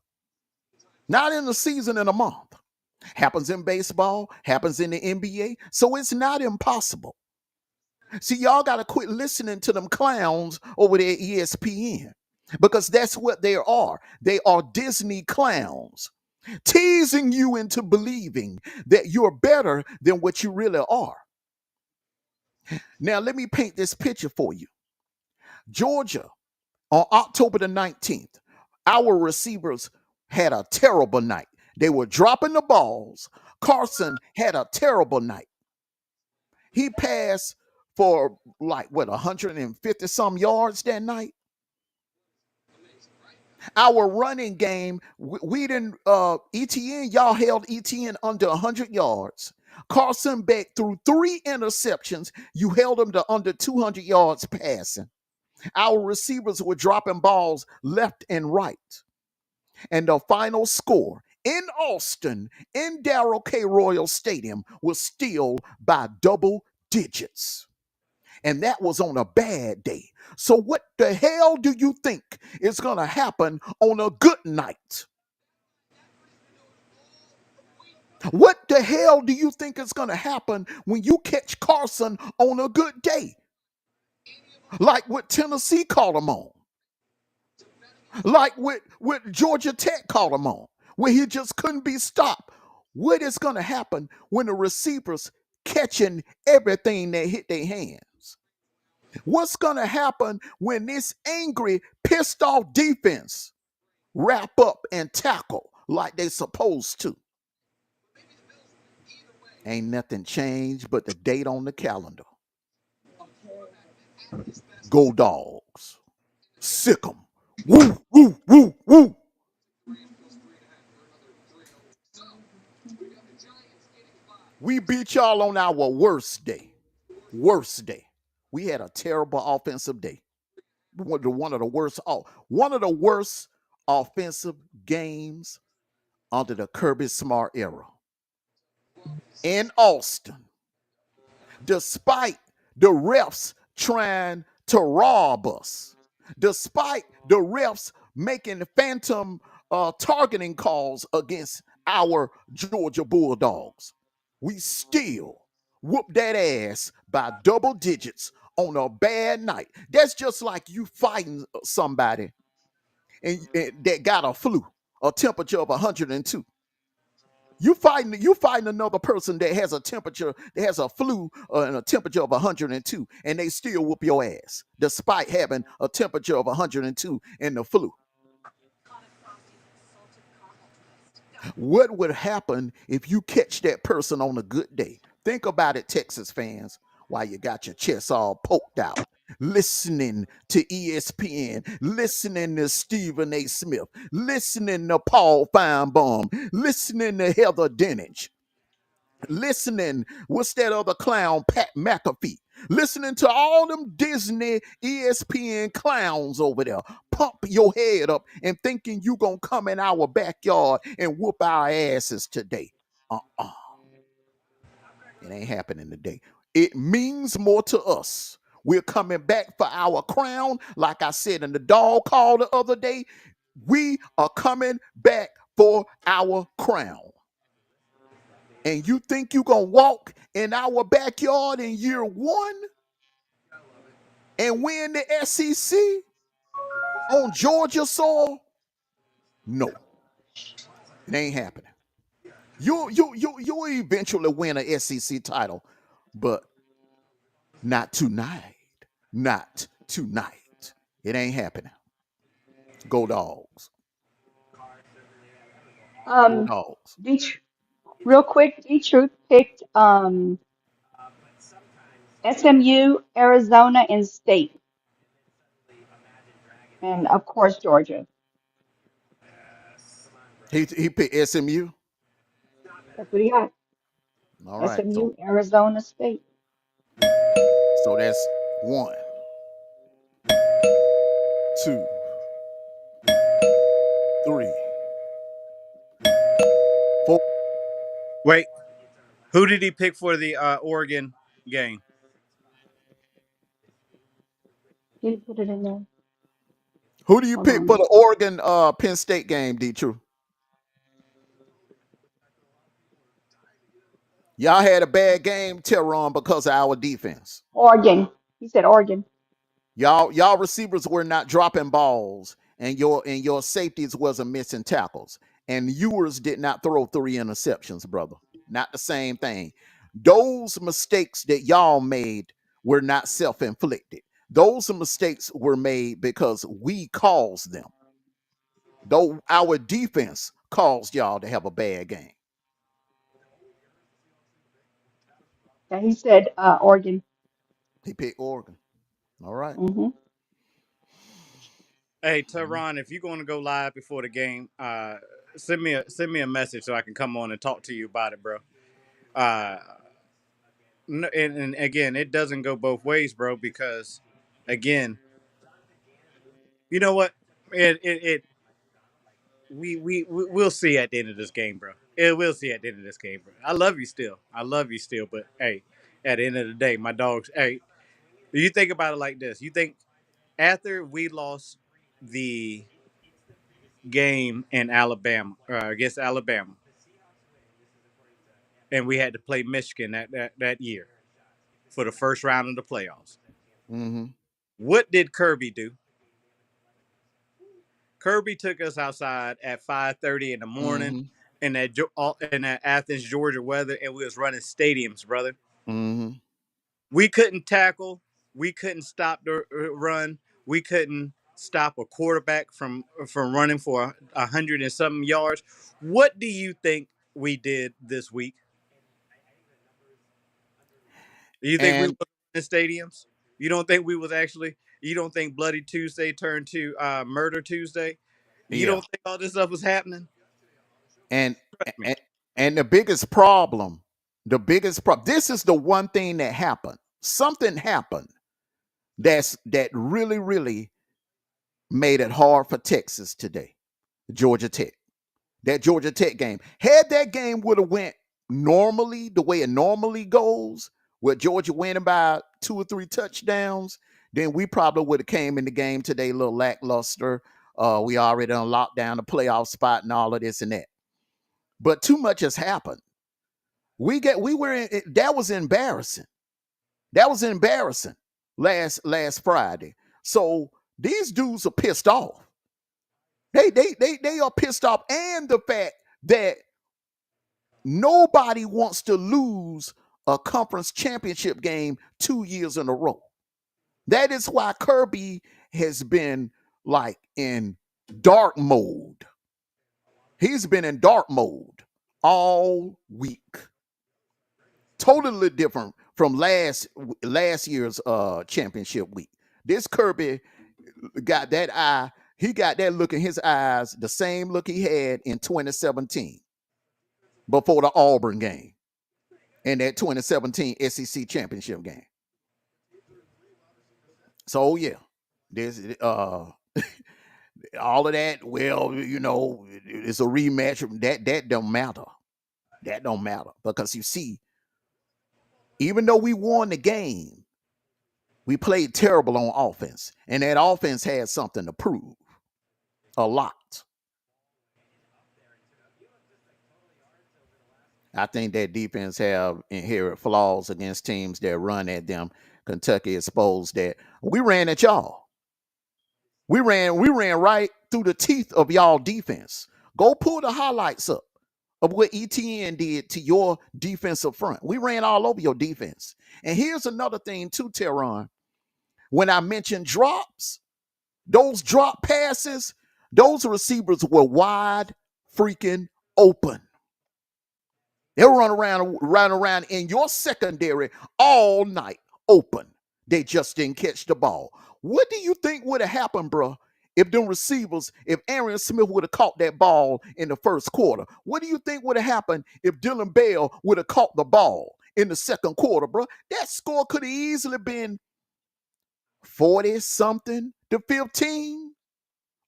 Not in the season, in a month. Happens in baseball, happens in the NBA. So it's not impossible. See, y'all got to quit listening to them clowns over there at ESPN because that's what they are. They are Disney clowns teasing you into believing that you're better than what you really are. Now, let me paint this picture for you. Georgia, on October the 19th, our receivers had a terrible night. They were dropping the balls. Carson had a terrible night. He passed for like what 150 some yards that night. Our running game, we didn't ETN, y'all held ETN under 100 yards. Carson Beck threw 3 interceptions. You held him to under 200 yards passing. Our receivers were dropping balls left and right. And the final score in Austin, in Darrell K. Royal Stadium, was still by double digits. And that was on a bad day. So, what the hell do you think is going to happen on a good night? What the hell do you think is going to happen when you catch Carson on a good day? Like what Tennessee called him on, like what Georgia Tech called him on, where he just couldn't be stopped. What is going to happen when the receivers catching everything that hit their hands? What's going to happen when this angry, pissed off defense wrap up and tackle like they supposed to? Ain't nothing changed but the date on the calendar. Go Dogs. Sick 'em. Woo, woo, woo, woo. We beat y'all on our worst day. Worst day. We had a terrible offensive day. One of the worst offensive games under the Kirby Smart era in Austin, despite the refs trying to rob us, despite the refs making phantom targeting calls against our Georgia Bulldogs. We still whoop that ass by double digits on a bad night. That's just like you fighting somebody and that got a flu, a temperature of 102. You fighting another person that has a temperature, that has a flu and a temperature of 102, and they still whoop your ass despite having a temperature of 102 and the flu. What would happen if you catch that person on a good day? Think about it, Texas fans, while you got your chest all poked out listening to ESPN, listening to Stephen A. Smith, listening to Paul Feinbaum, listening to Heather Dinich, listening, what's that other clown, Pat McAfee, listening to all them Disney ESPN clowns over there, pump your head up and thinking you gonna come in our backyard and whoop our asses today. Uh-uh. It ain't happening today. It means more to us. We're coming back for our crown. Like I said in the dog call the other day, we are coming back for our crown. And you think you gonna walk in our backyard in year one and win the SEC on Georgia soil? No, it ain't happening. You'll eventually win a SEC title, but not tonight. Not tonight. It ain't happening. Go dogs. Go Um, dogs. D, real quick, D Truth picked SMU, Arizona, and State, and of course Georgia. He picked SMU. That's what he got. All right. SMU, Arizona, State. So that's 1, 2, 3, 4. Wait, who did he pick for the Oregon game? He didn't put it in there. Who do you Hold pick for on. the Oregon Penn State game, D True? Y'all had a bad game, Teron, because of our defense. Oregon. He said Oregon. Y'all receivers were not dropping balls, and your safeties wasn't missing tackles. And Ewers did not throw 3 interceptions, brother. Not the same thing. Those mistakes that y'all made were not self-inflicted. Those mistakes were made because we caused them. Though our defense caused y'all to have a bad game. And he said Oregon. He picked Oregon. All right. Hmm. Hey, Tehran, if you're going to go live before the game, send me a message so I can come on and talk to you about it, bro. Uh, and again, it doesn't go both ways, bro, because again, you know what? It we'll see at the end of this game, bro. We'll see at the end of this game, bro. I love you still. I love you still, but hey, at the end of the day, my dogs. Hey, you think about it like this. You think after we lost the game in Alabama against Alabama, and we had to play Michigan that year for the first round of the playoffs. Mm-hmm. What did Kirby do? Kirby took us outside at 5:30 in the morning Mm-hmm. in that Athens, Georgia weather, and we was running stadiums, brother. Mm-hmm. We couldn't tackle. We couldn't stop the run. We couldn't stop a quarterback from running for 100 and something yards. What do you think we did this week? Do you think we And were in stadiums? You don't think we was actually? You don't think Bloody Tuesday turned to Murder Tuesday? You yeah. don't think all this stuff was happening? And Trust me. and, and the biggest problem, this is the one thing that happened. Something happened that really, really made it hard for Texas today. Georgia Tech. That Georgia Tech game. Had that game would have went normally the way it normally goes, where Georgia winning by 2 or 3 touchdowns, then we probably would have came in the game today a little lackluster. We already unlocked down the playoff spot and all of this and that. But too much has happened. We were in, that was embarrassing. That was embarrassing last Friday. So these dudes are pissed off. They are pissed off, and the fact that nobody wants to lose a conference championship game 2 years in a row. That is why Kirby has been like in dark mode. He's been in dark mode all week. Totally different from last year's championship week. This Kirby got that eye. He got that look in his eyes, the same look he had in 2017 before the Auburn game and that 2017 SEC championship game. So yeah, there's all of that. Well, it's a rematch. That don't matter. That don't matter because you see, even though we won the game, we played terrible on offense, and that offense had something to prove. A lot. I think that defense have inherent flaws against teams that run at them. Kentucky exposed that. We ran at y'all. We ran right through the teeth of y'all defense. Go pull the highlights up of what ETN did to your defensive front. We ran all over your defense. And here's another thing too, Teron. When I mentioned drops, those drop passes, those receivers were wide freaking open. They'll run around in your secondary all night open. They just didn't catch the ball. What do you think would have happened, bro, if them receivers, if Aaron Smith would have caught that ball in the first quarter? What do you think would have happened if Dylan Bell would have caught the ball in the second quarter, bro? That score could have easily been 40 something to 15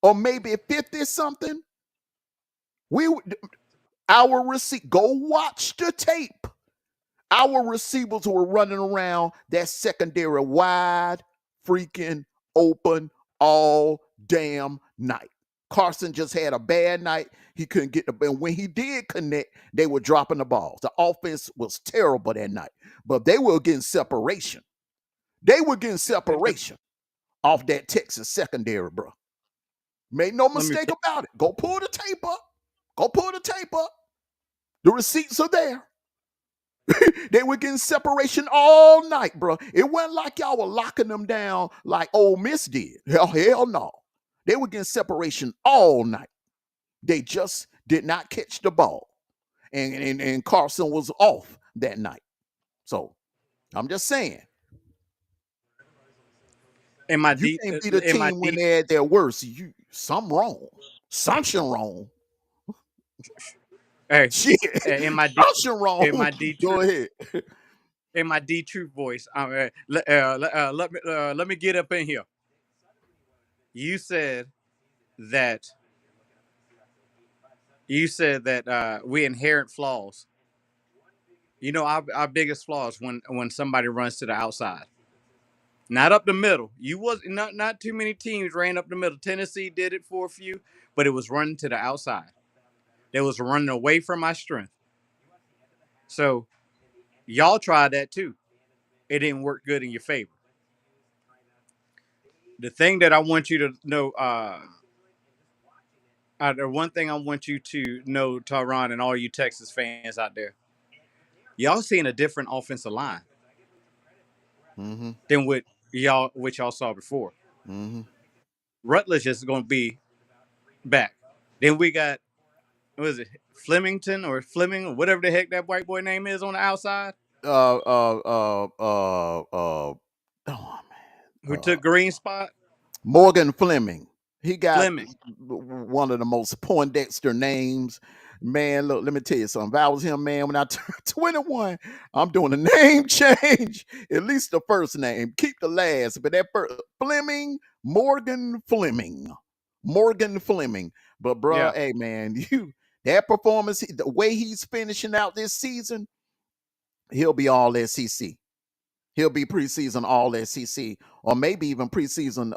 or maybe 50 something. Go watch the tape. Our receivers were running around that secondary wide freaking open all damn night. Carson just had a bad night. He couldn't get the ball. And when he did connect, they were dropping the balls. The offense was terrible that night, but they were getting separation. They were getting separation off that Texas secondary, bro. Make no Let me mistake about it. Go pull the tape up. Go pull the tape up. The receipts are there. They were getting separation all night, bro. It wasn't like y'all were locking them down like Ole Miss did. Hell no. They were getting separation all night. They just did not catch the ball. And Carson was off that night. So I'm just saying, in my you deep can't beat a in my team when deep they're at their worst. Something wrong. Something wrong. hey Shit. in my deep Something in wrong. my D Go true ahead. in my D true voice. Let me get up in here. You said that we inherent flaws. You know our biggest flaws when somebody runs to the outside, not up the middle. You was not too many teams ran up the middle. Tennessee did it for a few, but it was running to the outside. They was running away from my strength. So y'all tried that too. It didn't work good in your favor. The thing that I want you to know, the one thing I want you to know, Tyron, and all you Texas fans out there, y'all seeing a different offensive line Mm-hmm. than what y'all saw before. Mm-hmm. Rutledge is going to be back. Then we got, what is it, Flemington or Fleming or whatever the heck that white boy name is on the outside, Oh who man, took Green spot. Morgan Fleming. He got Fleming. one of the most Poindexter names. Man, look, let me tell you something. If I was him, man, when I turned 21, I'm doing a name change. At least the first name. Keep the last. But that first Fleming, Morgan Fleming. Morgan Fleming. But bruh, Yeah. hey man, that performance, the way he's finishing out this season, he'll be all SEC. He'll be preseason all SEC or maybe even preseason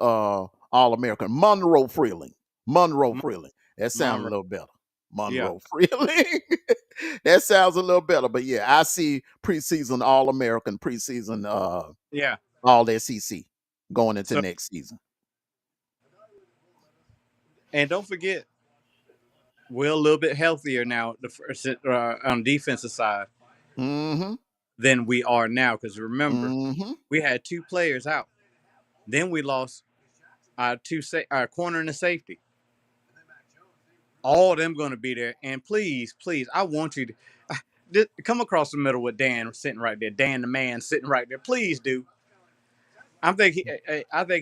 All American. Monroe Freeling. Monroe Mon- Freeling. That sounds a Monroe. little better. Yeah. Monroe Freeling. That sounds a little better. But yeah, I see preseason All American, preseason Yeah. all SEC going into So, next season. and don't forget, we're a little bit healthier now on defensive side Mm-hmm. than we are now. Because remember, Mm-hmm. we had two players out. Then we lost our corner and the safety. All of them going to be there. And please, please, I want you to. Just come across the middle with Dan sitting right there. Dan the man sitting right there. Please do. I think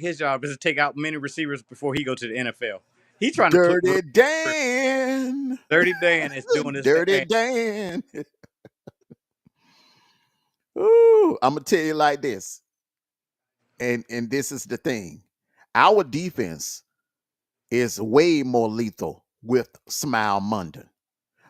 his job is to take out many receivers before he go to the NFL. He trying to put Dirty Dan. Dirty Dan is doing his thing. Dirty Dan. Ooh, I'm gonna tell you like this, and this is the thing. Our defense is way more lethal with Smile Munden.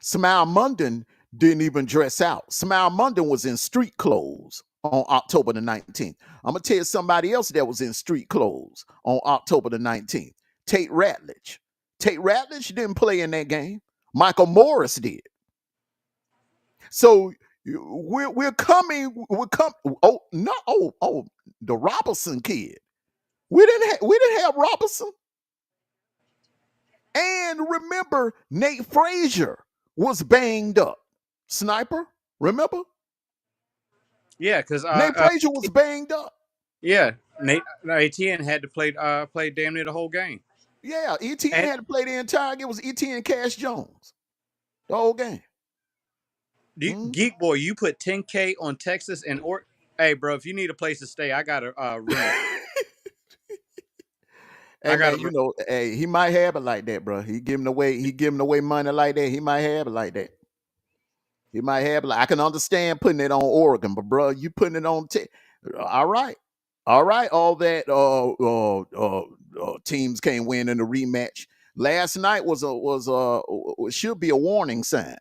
Smile Munden didn't even dress out. Smile Munden was in street clothes on October the 19th. I'm gonna tell you somebody else that was in street clothes on October the 19th. Tate Ratledge. Tate Ratledge didn't play in that game. Michael Morris did. So we're coming. We're coming. Oh no! Oh, the Robinson kid. We didn't have Robinson. And remember, Nate Frazier was banged up. Sniper, remember? Yeah, because Nate Frazier was banged up. yeah, Nate ATN had to play damn near the whole game. Yeah, ETN And had to play the entire game. It was ETN Cash Jones the whole game. Geek Boy, you put 10K on Texas and hey, bro, if you need a place to stay, I got a room. Hey I got man, a hey, he might have it like that, bro. He giving away money like that. He might have it like that. He might have it. I can understand putting it on Oregon, but bro, you putting it on. All right, all right. All that teams can't win in the rematch. Last night should be a warning sign.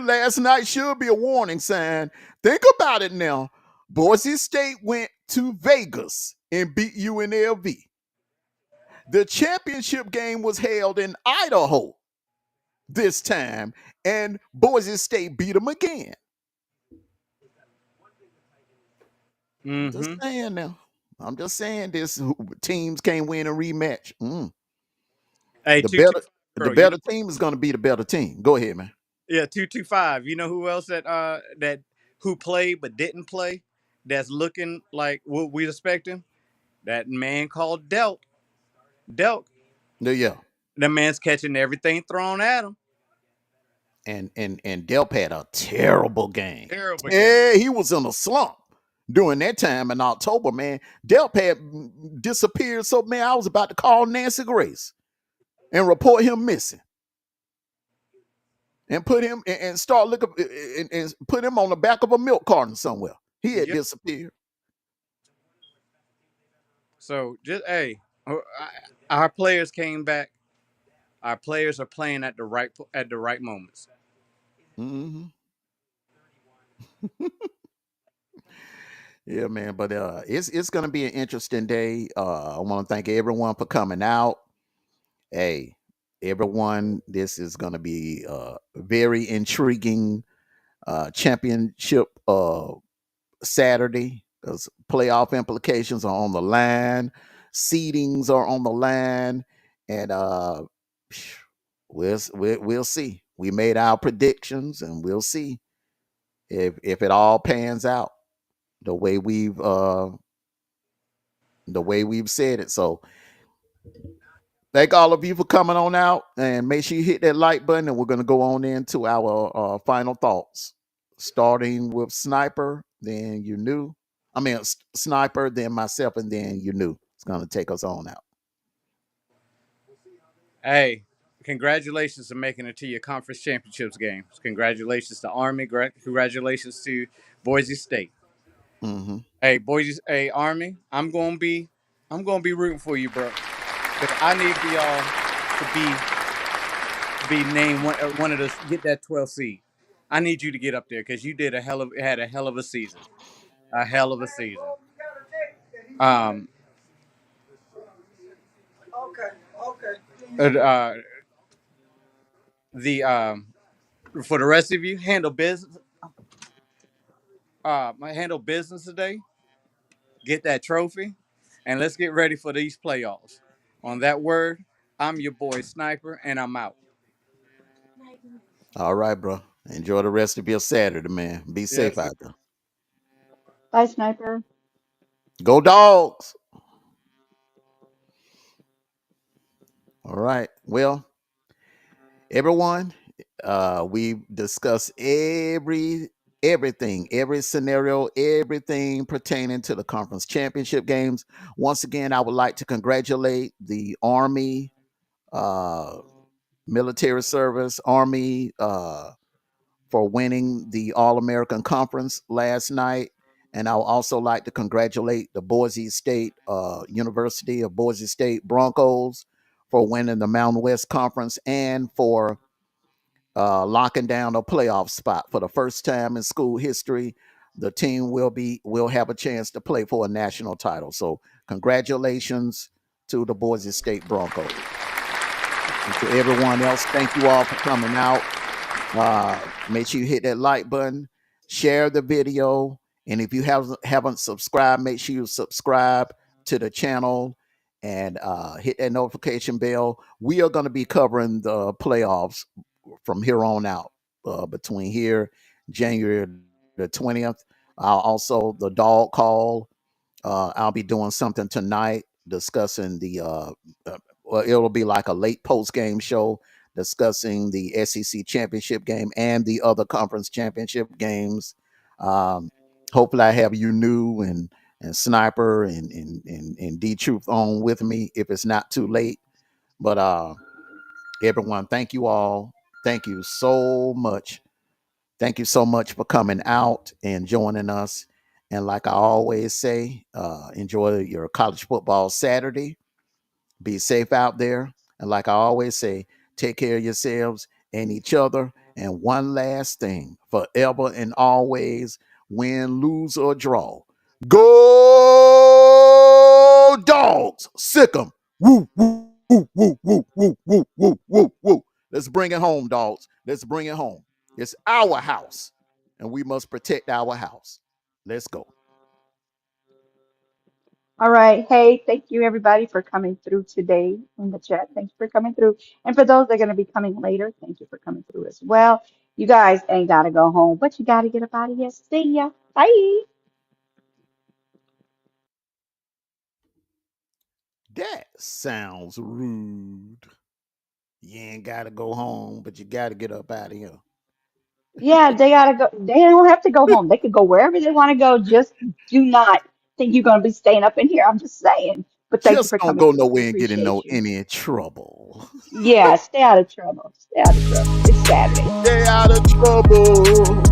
Last night should be a warning sign. Think about it now. Boise State went to Vegas and beat UNLV. The championship game was held in Idaho this time, and Boise State beat them again. I'm just saying now. I'm just saying this teams can't win a rematch. Hey, The 225 the girl, you know better team is going to be the better team. Go ahead, man. yeah, 225. You know who else that who played but didn't play? That's looking like what we expecting? That man called Delk. Delk. Yeah. That man's catching everything thrown at him. And Delp had a terrible game. Terrible game. Yeah, he was in a slump during that time in October, man. Delp had disappeared. So man, I was about to call Nancy Grace and report him missing. And put him and start looking and put him on the back of a milk carton somewhere. He had Yep. disappeared. So just hey, our players came back. Our players are playing at the right moments. Mm-hmm. Yeah, man. But it's gonna be an interesting day. I want to thank everyone for coming out. Hey, everyone, this is gonna be very intriguing championship Saturday because playoff implications are on the line, seedings are on the line, and we'll see. We made our predictions, and we'll see if it all pans out the way we've said it. So thank all of you for coming on out, and make sure you hit that like button, and we're going to go on into our final thoughts, starting with Sniper, then UKNEW. I mean, Sniper, then myself, and then UKNEW. It's going to take us on out. Hey, congratulations on making it to your conference championships games. Congratulations to Army. Congratulations to Boise State. Mm-hmm. Hey, Hey, Army. I'm gonna be rooting for you, bro. 'Cause I need for y'all to be named one of the get that 12 seed. I need you to get up there because you had a hell of a season. A hell of a season. Um. Uh, the For the rest of you, handle business. Handle business today. Get that trophy, and let's get ready for these playoffs. On that word, I'm your boy Sniper, and I'm out. All right, bro. Enjoy the rest of your Saturday, man. Be safe Yes. out there. Bye, Sniper. Go dogs. All right. Well, everyone, We discussed everything, every scenario, everything pertaining to the conference championship games. Once again, I would like to congratulate the Army, uh, military service, Army, for winning the All American Conference last night. And I would also like to congratulate the Boise State University of Boise State Broncos for winning the Mountain West Conference and for locking down a playoff spot for the first time in school history. The team will have a chance to play for a national title. So congratulations to the Boise State Broncos. And to everyone else, thank you all for coming out. Make sure you hit that like button, share the video, and if you haven't subscribed, make sure you subscribe to the channel and hit that notification bell. We are going to be covering the playoffs from here on out, between here January the 20th. Also, the dog call. I'll be doing something tonight discussing well, it'll be like a late post game show discussing the SEC championship game and the other conference championship games. Um, Hopefully, I have UKNEW and Sniper and D Truth on with me if it's not too late. But everyone, thank you all. Thank you so much. Thank you so much for coming out and joining us. And like I always say, enjoy your college football Saturday. Be safe out there. And like I always say, take care of yourselves and each other. And one last thing, forever and always, win, lose, or draw. Go dogs! Sick 'em. Woo, woo, woo, woo, woo, woo, woo, woo, woo, woo. Let's bring it home, dogs. Let's bring it home. It's our house, and we must protect our house. Let's go. All right. Hey, thank you everybody for coming through today in the chat. Thanks for coming through. And for those that are going to be coming later, thank you for coming through as well. You guys ain't got to go home, but you got to get up out of here. See ya. Bye. That sounds rude. You ain't got to go home, but you got to get up out of here. Yeah, they gotta go. They don't have to go home. They could go wherever they want to go. Just do not think you're gonna be staying up in here. I'm just saying. But thank you Just for don't coming go through. We nowhere and get in appreciate you. any trouble. Yeah, stay out of trouble. Stay out of trouble. It's Saturday. Stay out of trouble.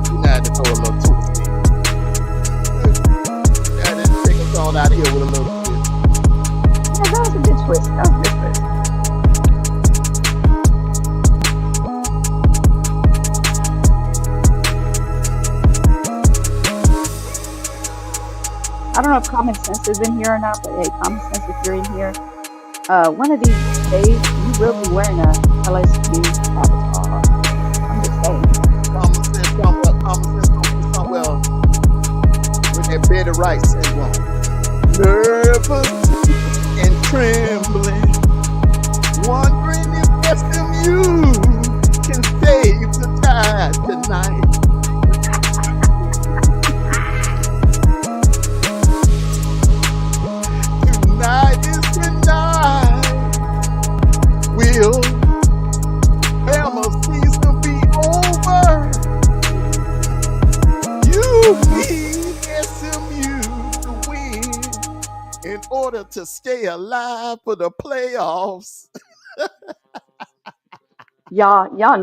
You might have to throw a little twist in. Yeah, take us on out of here with a little twist. Yeah, that was a good twist. That was a good twist. I don't know if Common Sense is in here or not, but hey, Common Sense, if you're in here, one of these days you will be wearing a LSU avatar. I'm just saying. Common sense somewhere. Common sense somewhere with that Betty Wright syndrome. Nervous and trembling, wondering if SMU can save the tide tonight. Tonight is the night. Will Bama season be over? You need SMU to win in order to stay alive for the playoffs. Y'all know.